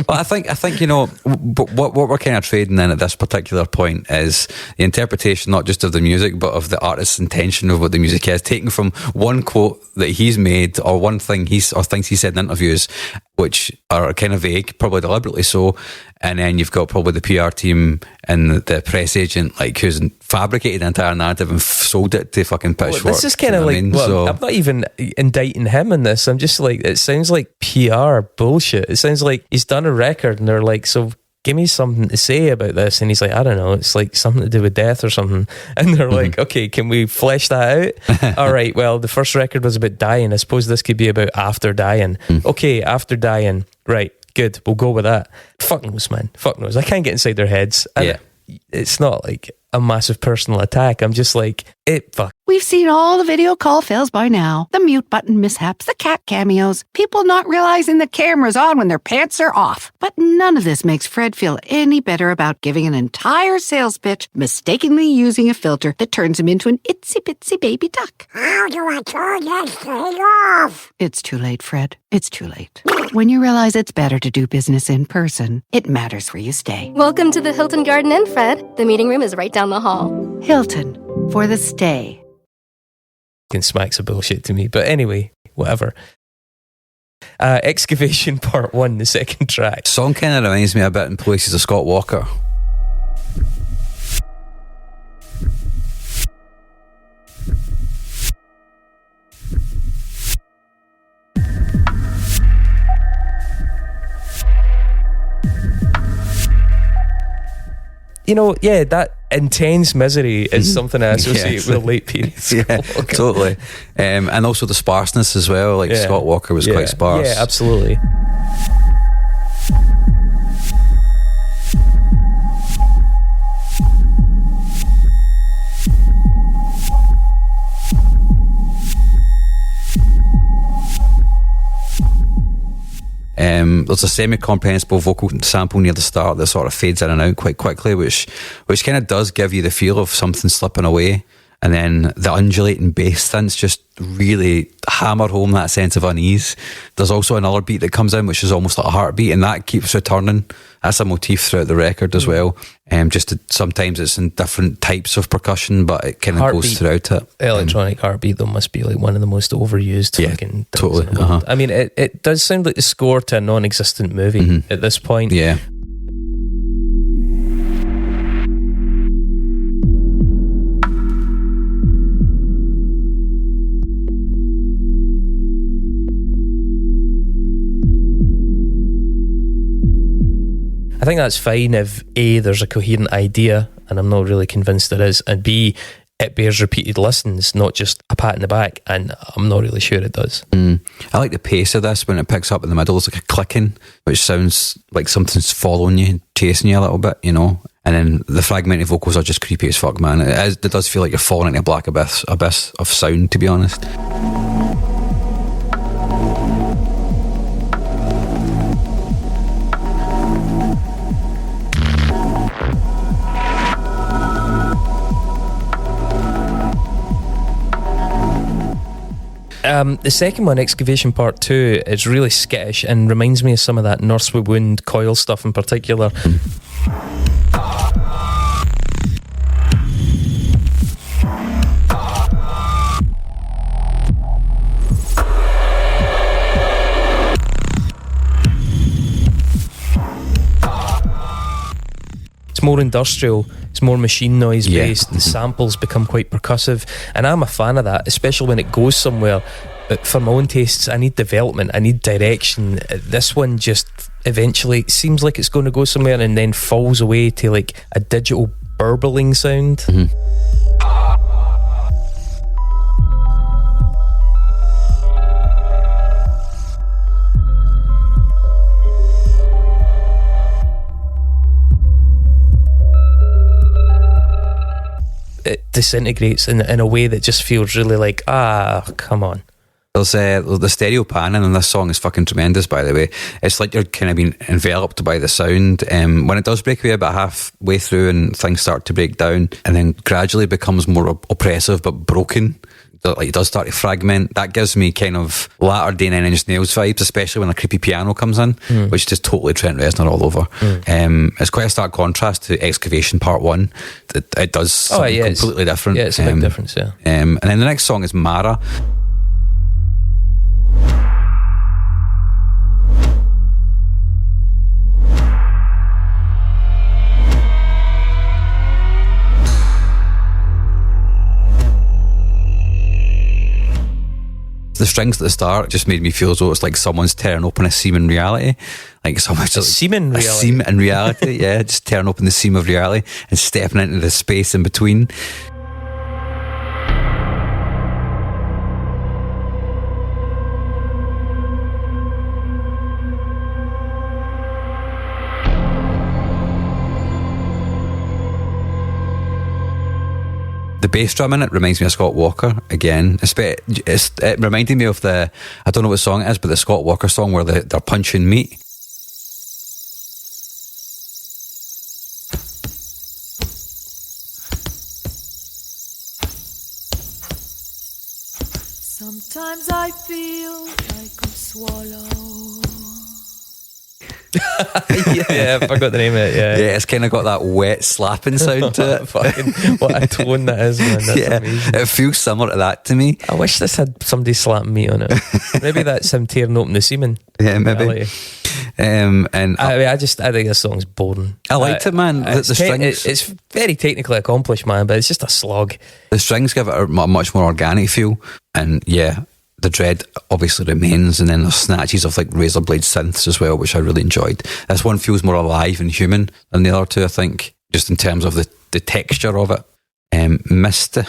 E: But I think what we're kind of trading in at this particular point is the interpretation not just of the music but of the artist's intention of what the music is, taken from one quote that he's made or one thing things he said in interviews, which are kind of vague, probably deliberately so. And then you've got probably the PR team and the press agent, like, who's fabricated the entire narrative and sold it to fucking Pitchfork.
F: Well, this is kind of like, I'm not even indicting him in this. I'm just like, it sounds like PR bullshit. It sounds like he's done a record and they're like, so give me something to say about this. And he's like, I don't know, it's like something to do with death or something. And they're like, okay, can we flesh that out? All right, well, the first record was about dying. I suppose this could be about after dying. Okay, after dying. Right. Good, we'll go with that. Fuck knows, man. Fuck knows. I can't get inside their heads. And it's not like a massive personal attack. I'm just like, fuck.
A: We've seen all the video call fails by now. The mute button mishaps, the cat cameos, people not realizing the camera's on when their pants are off. But none of this makes Fred feel any better about giving an entire sales pitch, mistakenly using a filter that turns him into an itsy-bitsy baby duck.
B: How do I turn this thing off?
A: It's too late, Fred. It's too late. When you realize it's better to do business in person, it matters where you stay.
C: Welcome to the Hilton Garden Inn, Fred. The meeting room is right down the hall.
A: Hilton, for the stay.
F: Smacks of bullshit to me, but anyway, whatever. Excavation Part 1, the second track.
E: Song kind of reminds me a bit in places of Scott Walker.
F: That intense misery is something I associate with a late period.
E: Totally. And also the sparseness as well. Like Scott Walker was quite sparse.
F: Yeah, absolutely.
E: There's a semi-comprehensible vocal sample near the start that sort of fades in and out quite quickly, which kind of does give you the feel of something slipping away. And then the undulating bass synths just really hammer home that sense of unease. There's also another beat that comes in, which is almost like a heartbeat, and that keeps returning. That's a motif throughout the record as well. Sometimes it's in different types of percussion, but it kind of goes throughout it.
F: Electronic heartbeat, though, must be like one of the most overused fucking things
E: totally.
F: in the world. I mean, it does sound like the score to a non-existent movie at this point.
E: Yeah.
F: I think that's fine if A, there's a coherent idea, and I'm not really convinced there is, and B, it bears repeated listens, not just a pat in the back, and I'm not really sure it does.
E: I like the pace of this when it picks up in the middle. It's like a clicking, which sounds like something's following you, chasing you a little bit, you know. And then the fragmented vocals are just creepy as fuck, man. It does feel like you're falling into a black abyss of sound, to be honest.
F: The second one, Excavation Part 2, is really skittish and reminds me of some of that Nurse with Wound coil stuff in particular. It's more industrial, it's more machine noise based. The samples become quite percussive, and I'm a fan of that, especially when it goes somewhere. But for my own tastes, I need development, I need direction. This one just eventually seems like it's going to go somewhere and then falls away to like a digital burbling sound. It disintegrates in a way that just feels really like, come on.
E: There's the stereo panning on this song is fucking tremendous, by the way. It's like you're kind of being enveloped by the sound. When it does break away about halfway through and things start to break down and then gradually becomes more oppressive but broken, like it does start to fragment, that gives me kind of latter day Nine Inch Nails vibes, especially when a creepy piano comes in, which is just totally Trent Reznor all over. It's quite a stark contrast to Excavation Part 1. It does something completely different.
F: Yeah, it's a big difference, yeah.
E: And then the next song is Mara. The strings at the start just made me feel as though it's like someone's tearing open a seam in reality. Like someone's just
F: seam in reality?
E: A seam in reality, yeah. Just tearing open the seam of reality and stepping into the space in between. The bass drum in it reminds me of Scott Walker again. It reminded me of I don't know what song it is, but the Scott Walker song where they're punching meat.
I: Sometimes I feel I could swallow.
F: Yeah, I forgot the name of it. Yeah,
E: it's kind of got that wet slapping sound to it.
F: Fucking, what a tone that is, man. That's amazing.
E: It feels similar to that to me.
F: I wish this had somebody slapping meat on it. Maybe that's him tearing open the semen.
E: Yeah, maybe.
F: And I think this song's boring.
E: I liked it, man. The strings,
F: it's very technically accomplished, man, but it's just a slog.
E: The strings give it a much more organic feel, and the dread obviously remains, and then there's snatches of like razor blade synths as well, which I really enjoyed. This one feels more alive and human than the other two, I think, just in terms of the texture of it. Misty.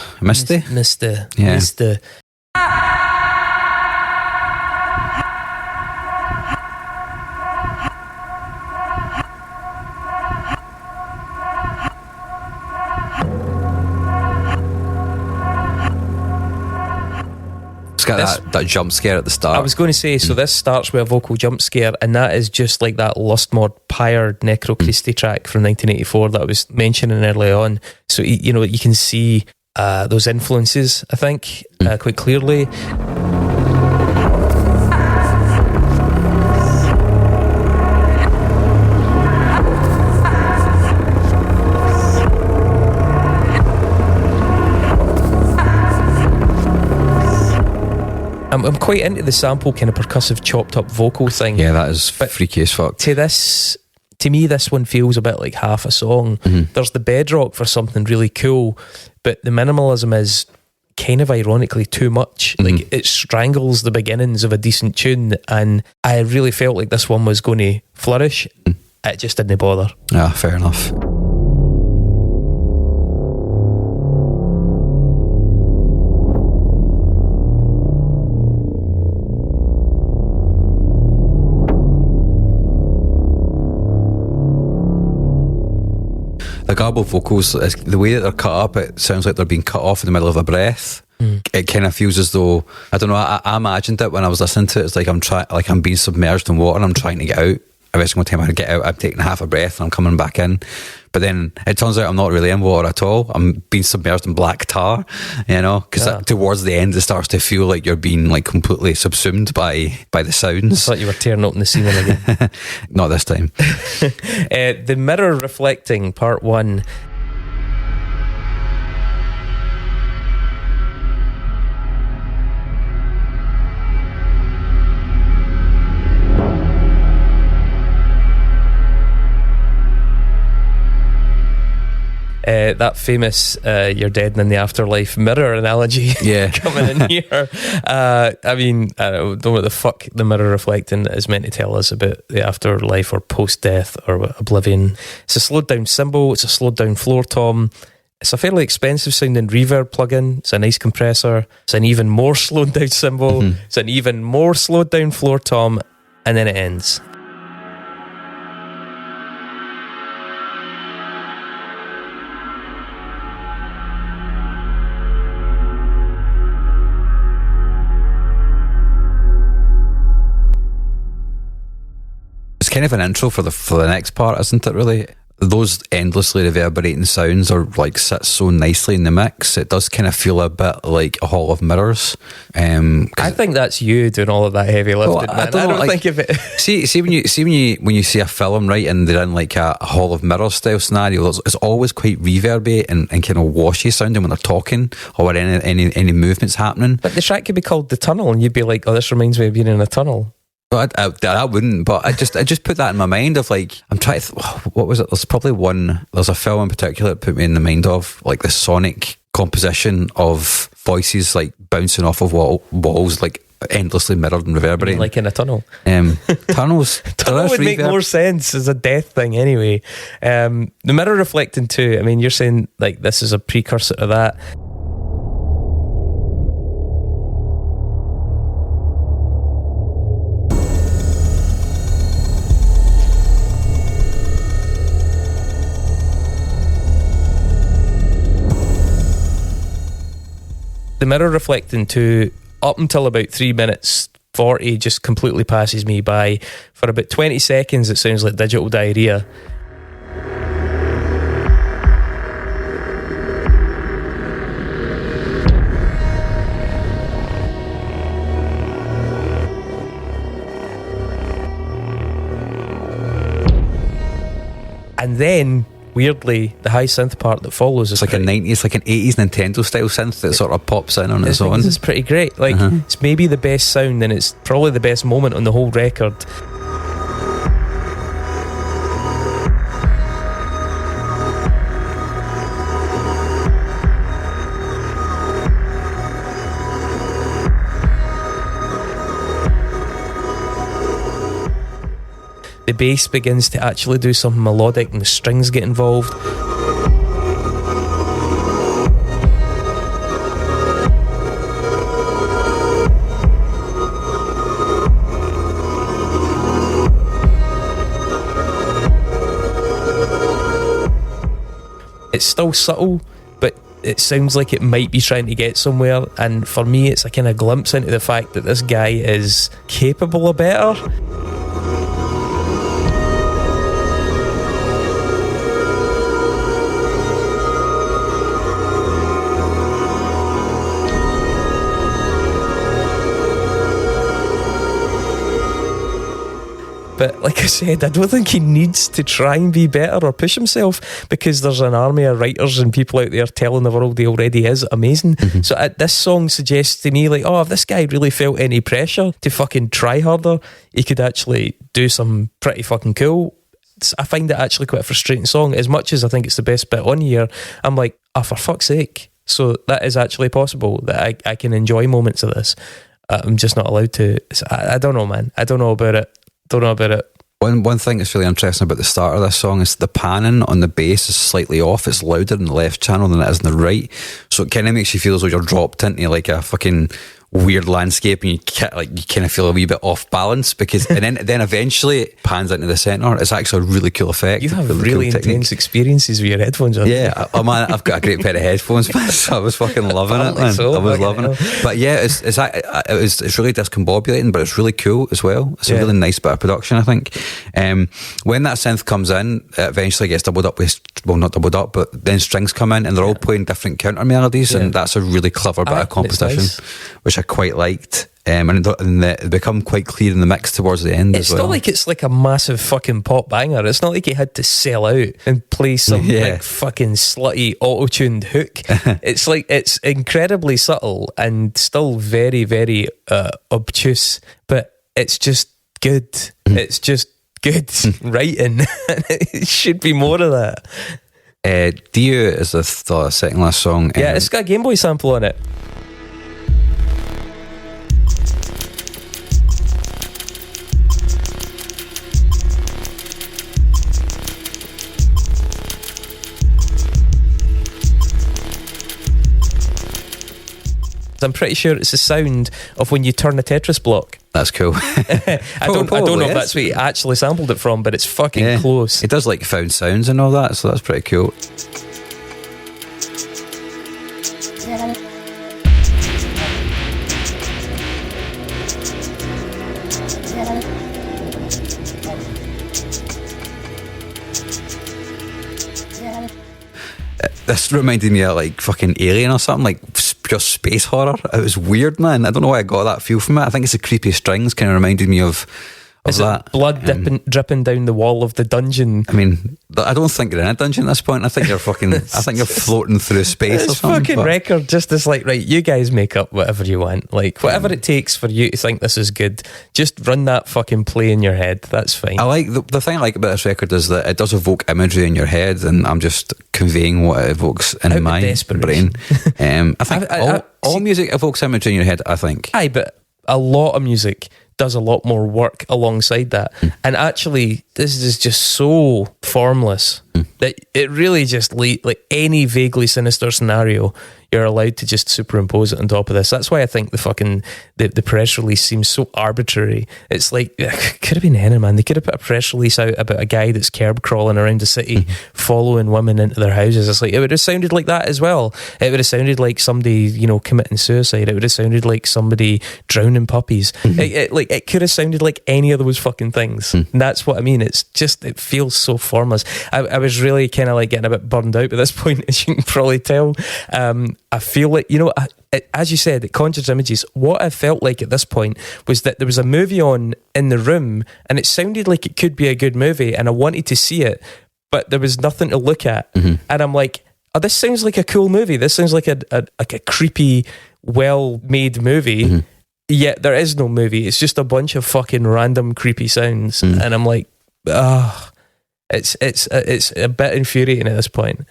E: It's got that jump scare at the start.
F: I was going to say, so this starts with a vocal jump scare, and that is just like that Lustmord Pyre Necro Christie track from 1984 that I was mentioning early on. So, you know, you can see those influences, I think, quite clearly. I'm quite into the sample kind of percussive chopped up vocal thing.
E: Yeah, that is freaky as fuck.
F: To me, this one feels a bit like half a song. There's the bedrock for something really cool, but the minimalism is kind of ironically too much. Like, it strangles the beginnings of a decent tune, and I really felt like this one was going to flourish. It just didn't bother.
E: Ah, fair enough. The garbled vocals, the way that they're cut up, it sounds like they're being cut off in the middle of a breath. It kind of feels as though, I don't know, I imagined it when I was listening to it. It's like I'm being submerged in water and I'm trying to get out. Every single time I get out, I'm taking half a breath and I'm coming back in. But then it turns out I'm not really in water at all. I'm being submerged in black tar, you know, because towards the end it starts to feel like you're being like completely subsumed by the sounds.
F: I thought you were tearing open the ceiling again.
E: Not this time.
F: The mirror reflecting, part 1. That famous you're dead in the afterlife mirror analogy coming in here. I mean, I don't know what the fuck the mirror reflecting is meant to tell us about the afterlife or post-death or oblivion. It's a slowed down cymbal, it's a slowed down floor tom, it's a fairly expensive sounding reverb plugin, it's a nice compressor, it's an even more slowed down cymbal, it's an even more slowed down floor tom, and then it ends.
E: It's kind of an intro for the next part, isn't it, really? Those endlessly reverberating sounds are like sit so nicely in the mix. It does kind of feel a bit like a hall of mirrors.
F: I think that's you doing all of that heavy lifting, man. I don't think of it.
E: see when you see a film, right, and they're in like a hall of mirrors style scenario, it's always quite reverby and kind of washy sounding when they're talking or when any movements happening.
F: But the track could be called The Tunnel, and you'd be like, oh, this reminds me of being in a tunnel.
E: But I wouldn't. But I just put that in my mind of like, I'm trying to. What was it? There's a film in particular that put me in the mind of like the sonic composition of voices like bouncing off of walls, like endlessly mirrored and reverberating,
F: like in a tunnel.
E: Tunnels.
F: Tunnel would make more sense as a death thing anyway. The mirror reflecting too. I mean, you're saying like this is a precursor to that. The mirror reflecting to up until about 3 minutes 40 just completely passes me by. For about 20 seconds it sounds like digital diarrhea. And then weirdly, the high synth part that follows is
E: like an 80s Nintendo style synth that sort of pops in on its own.
F: It's pretty great. Like, it's maybe the best sound, and it's probably the best moment on the whole record. The bass begins to actually do something melodic and the strings get involved. It's still subtle, but it sounds like it might be trying to get somewhere, and for me it's a kind of glimpse into the fact that this guy is capable of better. But like I said, I don't think he needs to try and be better or push himself, because there's an army of writers and people out there telling the world he already is amazing. So this song suggests to me, like, oh, if this guy really felt any pressure to fucking try harder, he could actually do some pretty fucking cool. I find it actually quite a frustrating song. As much as I think it's the best bit on here, I'm like, oh, for fuck's sake. So that is actually possible, that I can enjoy moments of this. I'm just not allowed to. I don't know, man. I don't know about it. One
E: thing that's really interesting about the start of this song is the panning on the bass is slightly off. It's louder in the left channel than it is in the right, so it kind of makes you feel as though you're dropped into like a fucking weird landscape, and you kind of feel a wee bit off balance, because and then eventually it pans into the centre. It's actually a really cool effect.
F: You have
E: cool
F: really intense experiences with your headphones on.
E: Yeah, man, I've got a great pair of headphones, man, so I was fucking loving it, man. I was loving it. But yeah, it's really discombobulating, but it's really cool as well. It's a really nice bit of production, I think. When that synth comes in, it eventually gets doubled up with, well, not doubled up, but then strings come in and they're all playing different counter melodies, and that's a really clever bit of composition, which I quite liked. And they become quite clear in the mix towards the end as well. It's not
F: like it's like a massive fucking pop banger. It's not like he had to sell out and play some like fucking slutty auto-tuned hook. It's like, it's incredibly subtle and still very, very obtuse, but it's just good. It's just good writing. It should be more of that.
E: Dio is the second last song.
F: Yeah, it's got a Game Boy sample on it. I'm pretty sure it's the sound of when you turn a Tetris block.
E: That's cool.
F: I don't know if that's what he actually sampled it from, but it's fucking close.
E: It does like found sounds and all that, so that's pretty cool. This reminded me of like fucking Alien or something, like pure space horror. It was weird, man. I don't know why I got that feel from it. I think it's the creepy strings kind of reminded me of
F: Is
E: that.
F: It blood dripping down the wall of the dungeon?
E: I mean, I don't think you're in a dungeon at this point. I think you're fucking. I think you're floating through space.
F: This fucking record just is like, right, you guys make up whatever you want, like whatever it takes for you to think this is good. Just run that fucking play in your head. That's fine.
E: I like the thing I like about this record is that it does evoke imagery in your head, and I'm just conveying what it evokes in my brain. I think all music evokes imagery in your head. I think.
F: Aye, but a lot of music does a lot more work alongside that. And actually, this is just so formless that it really just like any vaguely sinister scenario, you're allowed to just superimpose it on top of this. That's why I think the fucking the press release seems so arbitrary. It's like, it could have been any, man. They could have put a press release out about a guy that's curb crawling around the city, following women into their houses. It's like, it would have sounded like that as well. It would have sounded like somebody, committing suicide. It would have sounded like somebody drowning puppies. It could have sounded like any of those fucking things. And that's what I mean. It's just, it feels so formless. I was really kind of like getting a bit burned out at this point, as you can probably tell. I feel like, as you said, it conjures images. What I felt like at this point was that there was a movie on in the room, and it sounded like it could be a good movie, and I wanted to see it, but there was nothing to look at. And I'm like, oh, this sounds like a cool movie. This sounds like a creepy, well-made movie. Yet there is no movie. It's just a bunch of fucking random creepy sounds. And I'm like, it's a bit infuriating at this point.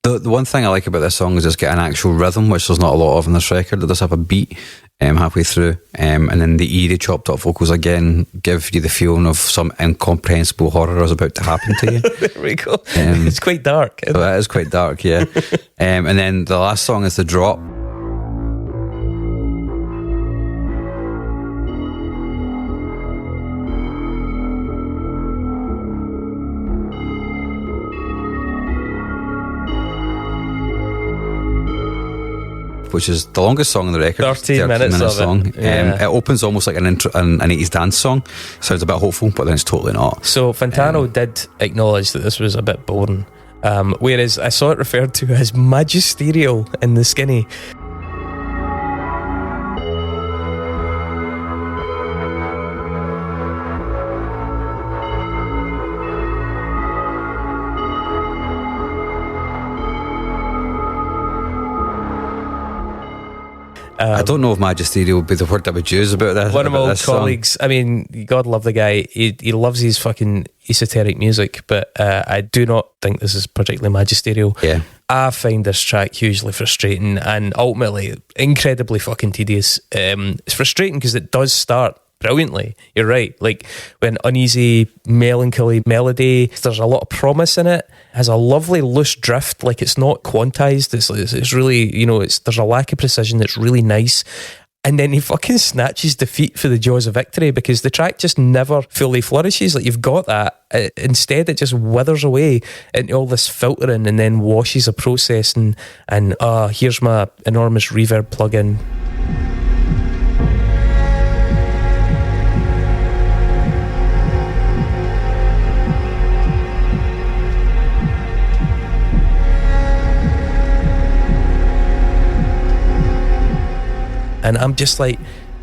E: The one thing I like about this song is it's got an actual rhythm, which there's not a lot of in this record. It does have a beat halfway through, and then the eerie chopped up vocals again give you the feeling of some incomprehensible horror is about to happen to you.
F: There we go. It's quite dark.
E: So it is quite dark, yeah. And then the last song is The Drop. which is the longest song on the record.
F: 13 minutes of
E: song.
F: it. Yeah.
E: It opens almost like an 80s dance song. Sounds a bit hopeful, but then it's totally not.
F: So Fantano did acknowledge that this was a bit boring. Whereas I saw it referred to as magisterial in the skinny.
E: I don't know if magisterial would be the word I would use about this.
F: One of my old
E: song.
F: colleagues, I mean, God love the guy, he loves his fucking esoteric music, but I do not think this is particularly magisterial.
E: Yeah.
F: I find this track hugely frustrating and ultimately incredibly fucking tedious. It's frustrating because it does start brilliantly. You're right. Like when uneasy, melancholy melody, there's a lot of promise in it. Has a lovely loose drift. Like it's not quantized. It's really, you know, there's a lack of precision that's really nice. And then he fucking snatches defeat for the jaws of victory because the track just never fully flourishes. Like you've got that. Instead, it just withers away into all this filtering and then washes a process. And here's my enormous reverb plug-in. And I'm just like,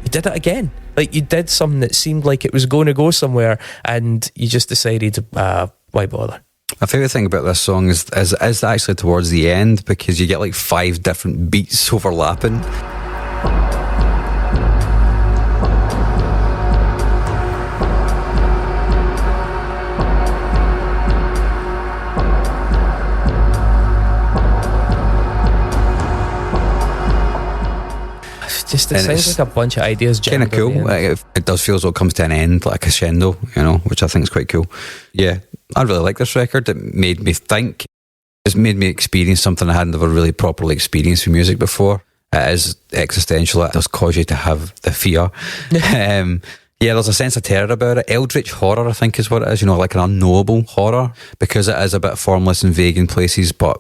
F: you did it again. Like you did something that seemed like it was going to go somewhere and you just decided, why bother?
E: My favourite thing about this song is actually towards the end because you get like 5 different beats overlapping.
F: Just it sounds like a bunch of ideas.
E: Kind of cool. It does feel as though it comes to an end, like a crescendo, you know, which I think is quite cool. Yeah, I really like this record. It made me think. It's made me experience something I hadn't ever really properly experienced with music before. It is existential. It does cause you to have the fear. Yeah, there's a sense of terror about it. Eldritch horror, I think, is what it is. You know, like an unknowable horror because it is a bit formless and vague in places, but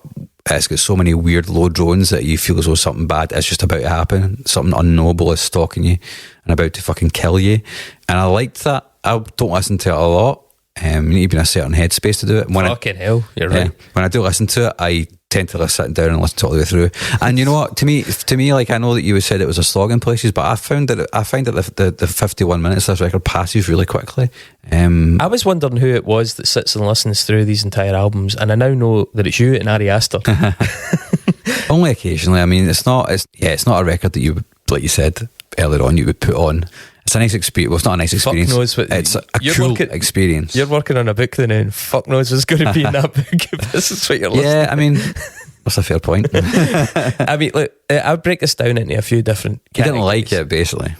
E: it's got so many weird low drones that you feel as though something bad is just about to happen. Something unknowable is stalking you and about to fucking kill you. And I liked that. I don't listen to it a lot. You need to be in a certain headspace to do it.
F: Fucking hell, you're right.
E: When I do listen to it, I tend to sit down and listen to it all the way through. And you know what? To me, like I know that you said it was a slog in places, but I find that the 51 minutes of this record passes really quickly.
F: I was wondering who it was that sits and listens through these entire albums, and I now know that it's you and Ari Aster.
E: Only occasionally. I mean, it's not a record that you would, like you said earlier on, you would put on. It's a nice experience. Well, it's not a nice experience.
F: Fuck knows what,
E: it's a cool experience.
F: You're working on a book then, and fuck knows what's going to be in that book if this is what you're listening.
E: Yeah, I mean, that's a fair point.
F: I mean, look, I'll break this down into a few different categories.
E: You didn't like it, basically.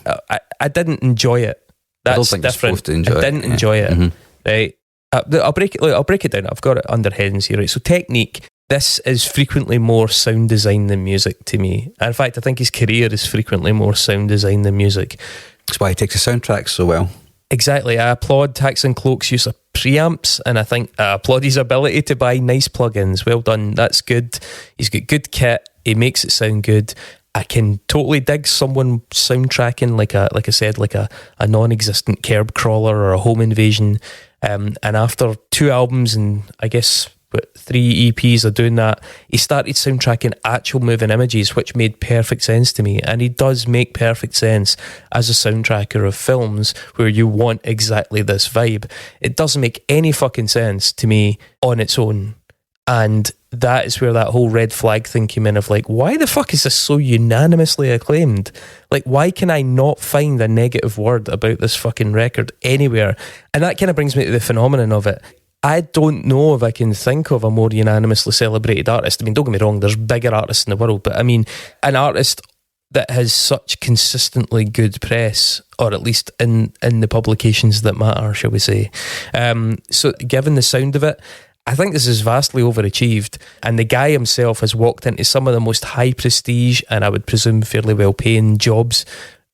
F: I didn't enjoy it. That's
E: I don't think
F: different.
E: You're supposed to enjoy
F: I didn't enjoy it.
E: Mm-hmm.
F: Right. I'll break it down. I've got it under headings here. Right. So technique. This is frequently more sound design than music to me. In fact, I think his career is frequently more sound design than music.
E: That's why he takes the soundtracks so well.
F: Exactly. I applaud Haxan Cloak's use of preamps, and I think I applaud his ability to buy nice plugins. Well done. That's good. He's got good kit. He makes it sound good. I can totally dig someone soundtracking like I said, a non-existent curb crawler or a home invasion. And after 2 albums and I guess 3 EPs of doing that, he started soundtracking actual moving images, which made perfect sense to me. And he does make perfect sense as a soundtracker of films where you want exactly this vibe. It doesn't make any fucking sense to me on its own. And that is where that whole red flag thing came in of like, why the fuck is this so unanimously acclaimed? Like, why can I not find a negative word about this fucking record anywhere? And that kind of brings me to the phenomenon of it. I don't know if I can think of a more unanimously celebrated artist. I mean, don't get me wrong, there's bigger artists in the world, but I mean, an artist that has such consistently good press, or at least in the publications that matter, shall we say. So given the sound of it, I think this is vastly overachieved, and the guy himself has walked into some of the most high prestige and I would presume fairly well paying jobs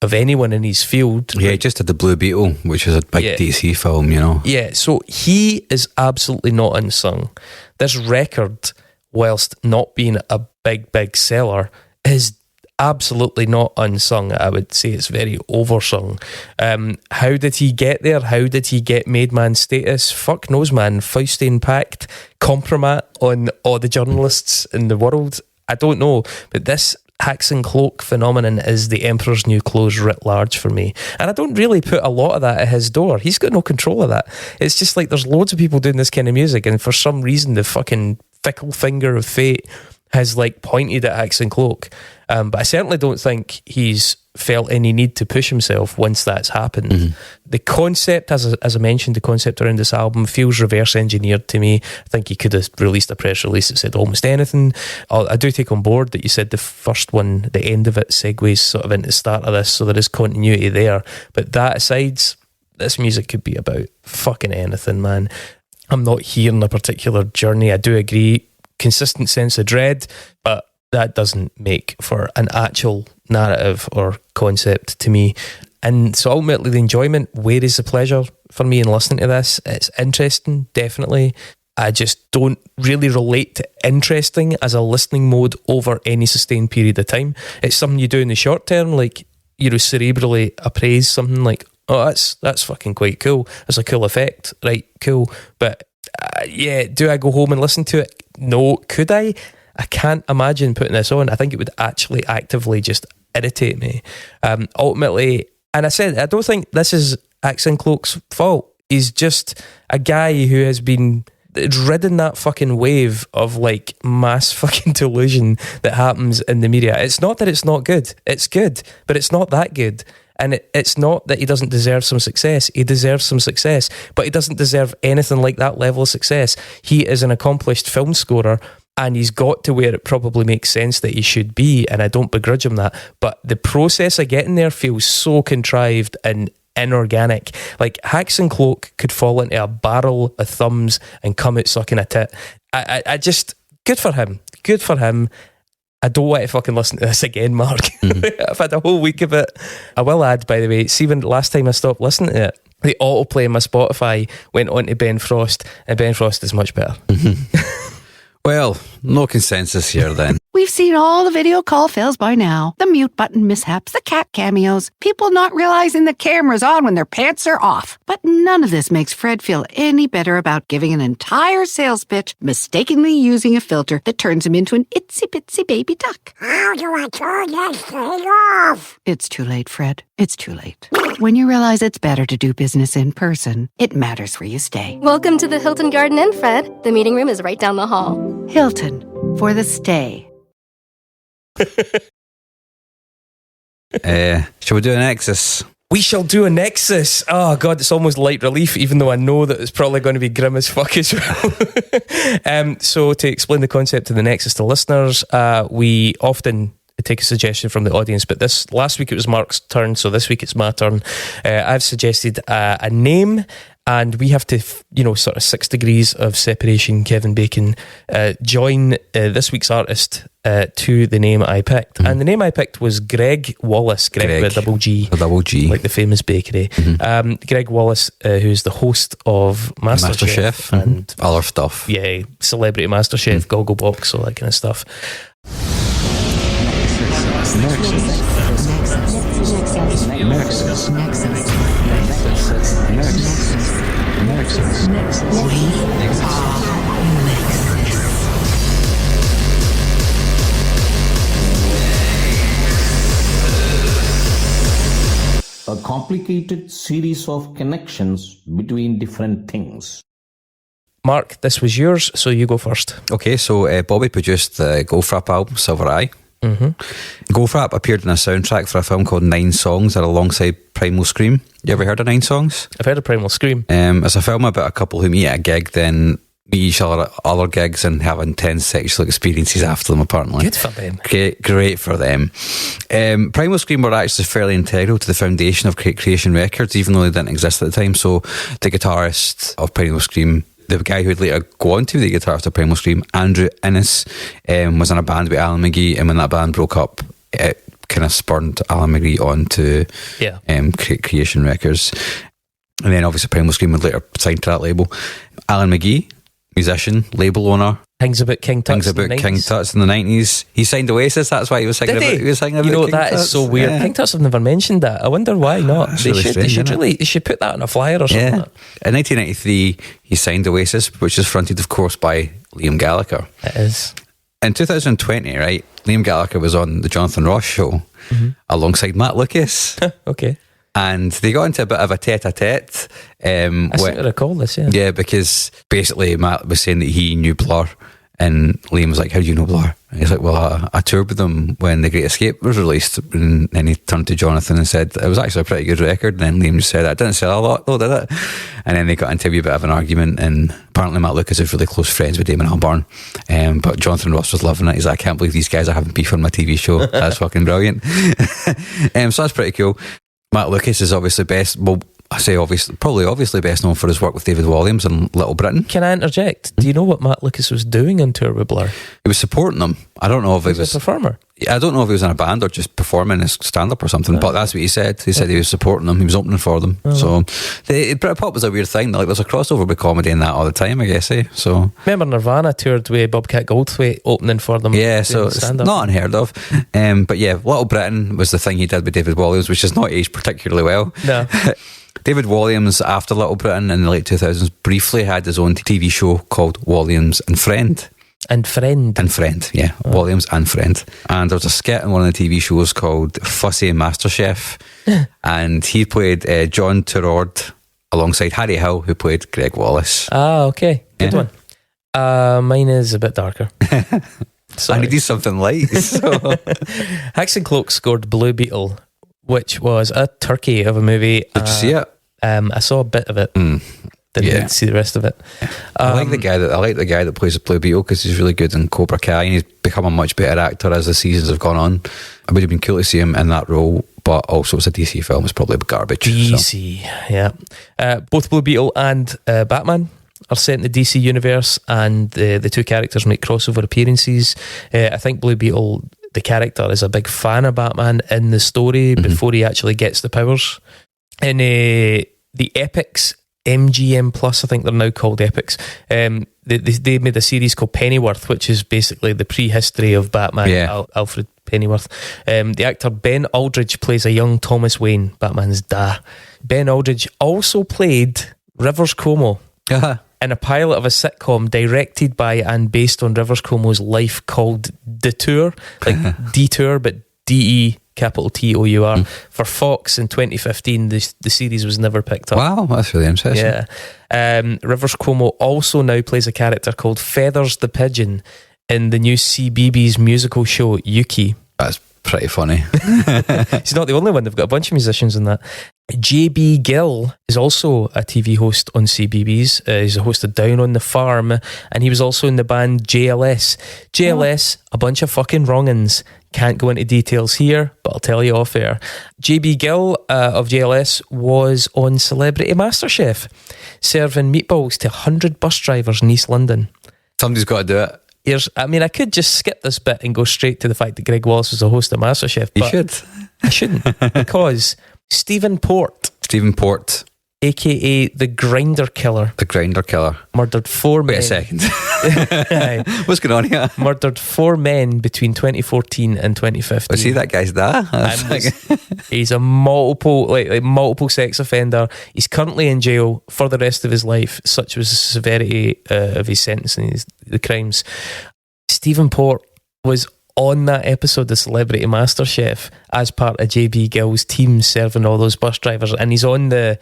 F: of anyone in his field.
E: Yeah, he just did the Blue Beetle, which is a big DC film, you know.
F: Yeah, so he is absolutely not unsung. This record, whilst not being a big seller, is absolutely not unsung. I would say it's very oversung. How did he get there? How did he get made man status? Fuck knows, man. Faustian Pact, compromat on all the journalists in the world. I don't know, but this Haxan Cloak phenomenon is the Emperor's New Clothes writ large for me. And I don't really put a lot of that at his door. He's got no control of that. It's just like there's loads of people doing this kind of music, and for some reason the fucking fickle finger of fate has like pointed at Haxan Cloak. But I certainly don't think he's felt any need to push himself once that's happened.
E: Mm-hmm.
F: The concept, as I mentioned, the concept around this album feels reverse engineered to me. I think he could have released a press release that said almost anything. I do take on board that you said the first one, the end of it segues sort of into the start of this, so there is continuity there. But that aside, this music could be about fucking anything, man. I'm not hearing a particular journey. I do agree, consistent sense of dread, but that doesn't make for an actual narrative or concept to me. And so ultimately the enjoyment, where is the pleasure for me in listening to this? It's interesting, definitely. I just don't really relate to interesting as a listening mode over any sustained period of time. It's something you do in the short term, like, you know, cerebrally appraise something like, oh, that's fucking quite cool. It's a cool effect, right? Cool. But yeah, do I go home and listen to it? No. Could I? I can't imagine putting this on. I think it would actually actively just irritate me. Ultimately, and I said, I don't think this is Haxan Cloak's fault. He's just a guy who has been ridden that fucking wave of like mass fucking delusion that happens in the media. It's not that it's not good. It's good, but it's not that good. And it's not that he doesn't deserve some success. He deserves some success, but he doesn't deserve anything like that level of success. He is an accomplished film scorer, and he's got to where it probably makes sense that he should be, and I don't begrudge him that. But the process of getting there feels so contrived and inorganic. Like, Haxan Cloak could fall into a barrel of thumbs and come out sucking a tit. I just, good for him. Good for him. I don't want to fucking listen to this again, Mark. I've had a whole week of it. I will add, by the way, see, when last time I stopped listening to it, the autoplay on my Spotify went on to Ben Frost, and Ben Frost is much better.
E: Well, no consensus here then.
A: We've seen all the video call fails by now. The mute button mishaps, the cat cameos, people not realizing the camera's on when their pants are off. But none of this makes Fred feel any better about giving an entire sales pitch, mistakenly using a filter that turns him into an itsy-bitsy baby duck.
B: How do I turn this thing off?
A: It's too late, Fred. It's too late. When you realize it's better to do business in person, it matters where you stay.
C: Welcome to the Hilton Garden Inn, Fred. The meeting room is right down the hall.
A: Hilton, for the stay.
E: Shall we do an Nexus?
F: We shall do a Nexus. Oh God, it's almost light relief, even though I know that it's probably going to be grim as fuck as well. So to explain the concept of the Nexus to listeners, we often take a suggestion from the audience, but last week it was Mark's turn, so this week it's my turn. I've suggested a name, and we have to, sort of 6 degrees of separation, Kevin Bacon, join this week's artist to the name I picked. And the name I picked was Greg Wallace. Greg with a double G.
E: A double G.
F: Like the famous bakery. Greg Wallace, who's the host of MasterChef. And
E: other stuff.
F: Yeah, Celebrity MasterChef, Gogglebox, all that kind of stuff.
J: A complicated series of connections between different things.
F: Mark, this was yours, so you go first.
E: Okay, so Bobby produced the Goldfrapp album, Silver Eye. Goldfrapp appeared in a soundtrack for a film called 9 Songs alongside Primal Scream. You ever heard of 9 Songs?
F: I've heard of Primal Scream.
E: It's a film about a couple who meet at a gig, then meet each other at other gigs and have intense sexual experiences after them, apparently.
F: Good for them.
E: Great for them. Primal Scream were actually fairly integral to the foundation of Creation Records, even though they didn't exist at the time. So the guitarist of Primal Scream, the guy who would later go on to be the guitarist of Primal Scream, Andrew Innes, was in a band with Alan McGee, and when that band broke up, it kind of spurned Alan McGee on to Creation Records. And then obviously Primal Scream would later sign to that label. Alan McGee, musician, label owner,
F: Things About King Tut's.
E: Things About King Tut's in the 90s. He signed Oasis, that's why he was singing
F: Did
E: he was singing about
F: You know,
E: King
F: that
E: Tut's.
F: is so weird.
E: Yeah.
F: King Tut's have never mentioned that. I wonder why not.
E: That's really strange,
F: they should put that on a flyer or something.
E: Yeah.
F: Like that.
E: In 1993, he signed Oasis, which is fronted, of course, by Liam Gallagher.
F: It is.
E: In 2020, right, Liam Gallagher was on the Jonathan Ross show alongside Matt Lucas.
F: Okay.
E: And they got into a bit of a tete-a-tete.
F: I seem to recall this, yeah.
E: Yeah, because basically Matt was saying that he knew Blur, and Liam was like, how do you know Blur? And he's like, well, I toured with them when The Great Escape was released. And then he turned to Jonathan and said, it was actually a pretty good record. And then Liam just said, it didn't sell a lot though, did it? And then they got into a wee bit of an argument, and apparently Matt Lucas is really close friends with Damon Albarn. But Jonathan Ross was loving it. He's like, I can't believe these guys are having beef on my TV show. That's fucking brilliant. So that's pretty cool. Matt Lucas is obviously best, well, I say obviously best known for his work with David Walliams in Little Britain.
F: Can I interject? Do you know what Matt Lucas was doing on tour with Blur?
E: He was supporting them. I don't know if he was
F: a performer.
E: I don't know if he was in a band or just performing his stand-up or something, but that's what he said. He said he was supporting them. He was opening for them. So Britpop was a weird thing. Like, there's a crossover with comedy and that all the time, I guess. So
F: remember Nirvana toured with Bobcat Goldthwait opening for them.
E: Yeah, so it's not unheard of. But yeah, Little Britain was the thing he did with David Walliams, which has not aged particularly well.
F: No.
E: David Walliams, after Little Britain in the late 2000s, briefly had his own TV show called Walliams and Friend.
F: And Friend,
E: yeah. Oh. Walliams and Friend. And there was a skit in one of the TV shows called Fussy Masterchef. And he played John Turord alongside Harry Hill, who played Greg Wallace.
F: Ah, okay. Good one. Mine is a bit darker.
E: I needed something light. So.
F: Haxan Cloak scored Blue Beetle, which was a turkey of a movie.
E: Did you see it?
F: I saw a bit of it. Didn't see the rest of it.
E: I like the guy that plays the Blue Beetle because he's really good in Cobra Kai, and he's become a much better actor as the seasons have gone on. It would have been cool to see him in that role, but also it's a DC film. It's probably garbage.
F: DC, yeah. Both Blue Beetle and Batman are set in the DC universe, and the two characters make crossover appearances. I think Blue Beetle, the character, is a big fan of Batman in the story before he actually gets the powers. In the Epics, MGM Plus, I think they're now called Epics, they made a series called Pennyworth, which is basically the prehistory of Batman. Alfred Pennyworth. The actor Ben Aldridge plays a young Thomas Wayne, Batman's dad. Ben Aldridge also played Rivers Cuomo in a pilot of a sitcom directed by and based on Rivers Cuomo's life called Detour, like Detour, but DE capital TOUR, for Fox in 2015. The series was never picked up.
E: Wow, that's really interesting.
F: Yeah. Rivers Cuomo also now plays a character called Feathers the Pigeon in the new CBeebies musical show Yuki.
E: That's pretty funny.
F: He's not the only one. They've got a bunch of musicians in that. JB Gill is also a TV host on CBeebies. He's a host of Down on the Farm, and he was also in the band JLS. JLS, a bunch of fucking wrongins. Can't go into details here, but I'll tell you off air. JB Gill of JLS was on Celebrity MasterChef, serving meatballs to 100 bus drivers in East London.
E: Somebody's got to do it.
F: I could just skip this bit and go straight to the fact that Greg Wallace was a host of MasterChef.
E: You should.
F: I shouldn't, because Stephen Port, aka the Grinder Killer, murdered 4 men.
E: Wait a second. What's going on here?
F: Murdered 4 men between 2014 and 2015.
E: Was he that guy's dad?
F: He's a multiple sex offender. He's currently in jail for the rest of his life. Such was the severity of his sentence and the crimes. Stephen Port was on that episode of Celebrity MasterChef as part of JB Gill's team, serving all those bus drivers, and he's on the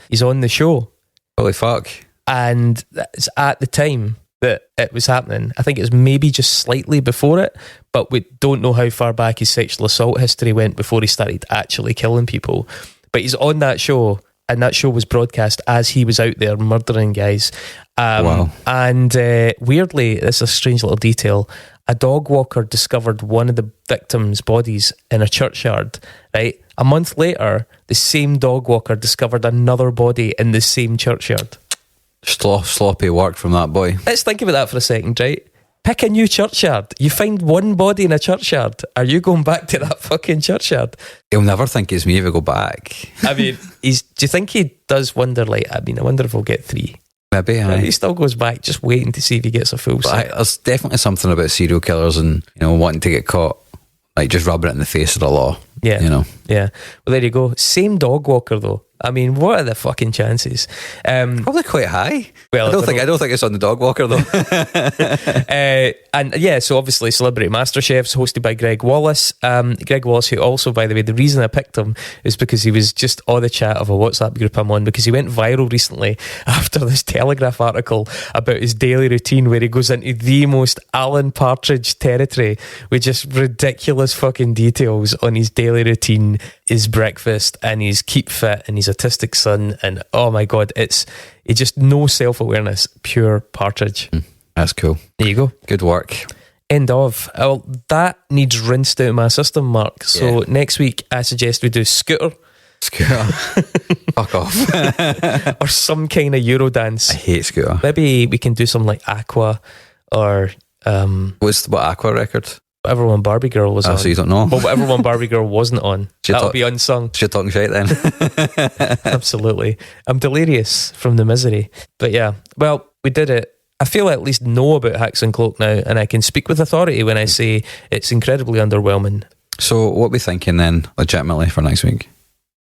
F: show.
E: Holy fuck.
F: And that's at the time that it was happening. I think it was maybe just slightly before it, but we don't know how far back his sexual assault history went before he started actually killing people. But he's on that show, and that show was broadcast as he was out there murdering guys.
E: Wow.
F: And weirdly, this is a strange little detail, a dog walker discovered one of the victims' bodies in a churchyard, right? A month later, the same dog walker discovered another body in the same churchyard.
E: Sloppy work from that boy.
F: Let's think about that for a second, right? Pick a new churchyard. You find one body in a churchyard. Are you going back to that fucking churchyard?
E: He'll never think it's me if I go back.
F: I mean, do you think he does wonder, I wonder if we'll get 3?
E: Maybe, aye.
F: He still goes back, just waiting to see if he gets a full set.
E: There's definitely something about serial killers and, wanting to get caught, like just rubbing it in the face of the law.
F: Yeah.
E: Yeah.
F: Well, there you go. Same dog walker, though. I mean, what are the fucking chances?
E: Probably quite high.
F: Well,
E: I don't think it's on the dog walker though.
F: And yeah, so obviously Celebrity MasterChefs hosted by Greg Wallace. Greg Wallace, who also, by the way, the reason I picked him is because he was just on the chat of a WhatsApp group I'm on, because he went viral recently after this Telegraph article about his daily routine where he goes into the most Alan Partridge territory with just ridiculous fucking details on his daily routine, his breakfast and his keep fit and his autistic son, and oh my god, it's just no self-awareness, pure Partridge.
E: That's cool.
F: There you go.
E: Good work.
F: End of. Well, that needs rinsed out of my system, Mark. So next week I suggest we do Scooter.
E: Fuck off.
F: Or some kind of Eurodance.
E: I hate Scooter.
F: Maybe we can do some like Aqua or
E: what Aqua record?
F: Whatever one Barbie Girl was on.
E: So you don't know?
F: But whatever one Barbie Girl wasn't on. That'll be unsung.
E: You're talking shit then.
F: Absolutely. I'm delirious from the misery. But yeah, well, we did it. I feel I at least know about Haxan Cloak now, and I can speak with authority when I say it's incredibly underwhelming.
E: So what are we thinking then, legitimately, for next week?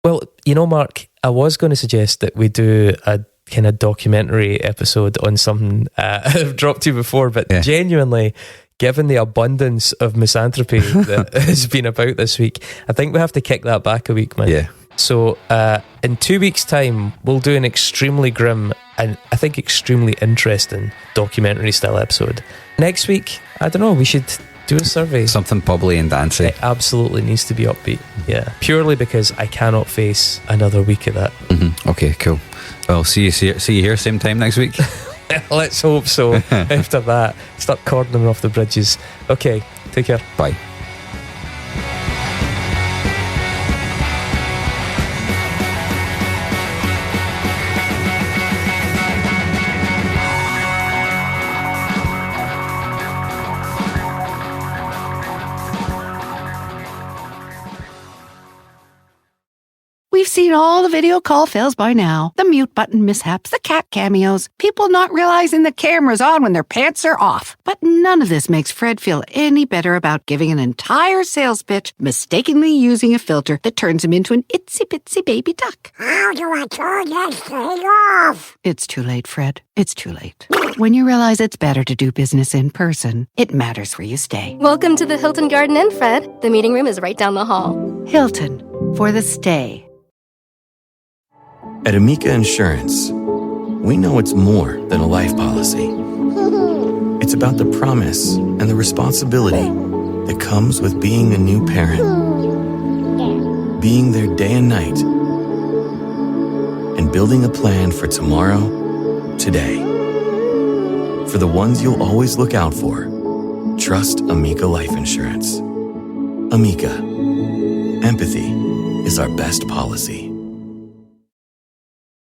F: Well, Mark, I was going to suggest that we do a kind of documentary episode on something I've dropped to before, but genuinely, given the abundance of misanthropy that has been about this week, I think we have to kick that back a week, man.
E: Yeah.
F: So in 2 weeks' time, we'll do an extremely grim and I think extremely interesting documentary style episode. Next week, I don't know, we should do a survey.
E: Something bubbly and dancing.
F: It absolutely needs to be upbeat. Yeah. Purely because I cannot face another week of that.
E: Mm-hmm. Okay, cool. Well, see you here same time next week.
F: Let's hope so. After that, start cordoning off the bridges. Okay, take care.
E: Bye.
A: We've seen all the video call fails by now. The mute button mishaps, the cat cameos, people not realizing the camera's on when their pants are off. But none of this makes Fred feel any better about giving an entire sales pitch, mistakenly using a filter that turns him into an itsy-bitsy baby duck.
B: How do I turn this thing off?
A: It's too late, Fred. It's too late. When you realize it's better to do business in person, it matters where you stay.
C: Welcome to the Hilton Garden Inn, Fred. The meeting room is right down the hall.
A: Hilton, for the stay.
K: At Amica Insurance, we know it's more than a life policy. It's about the promise and the responsibility that comes with being a new parent. Being there day and night. And building a plan for tomorrow, today. For the ones you'll always look out for, trust Amica Life Insurance. Amica. Empathy is our best policy.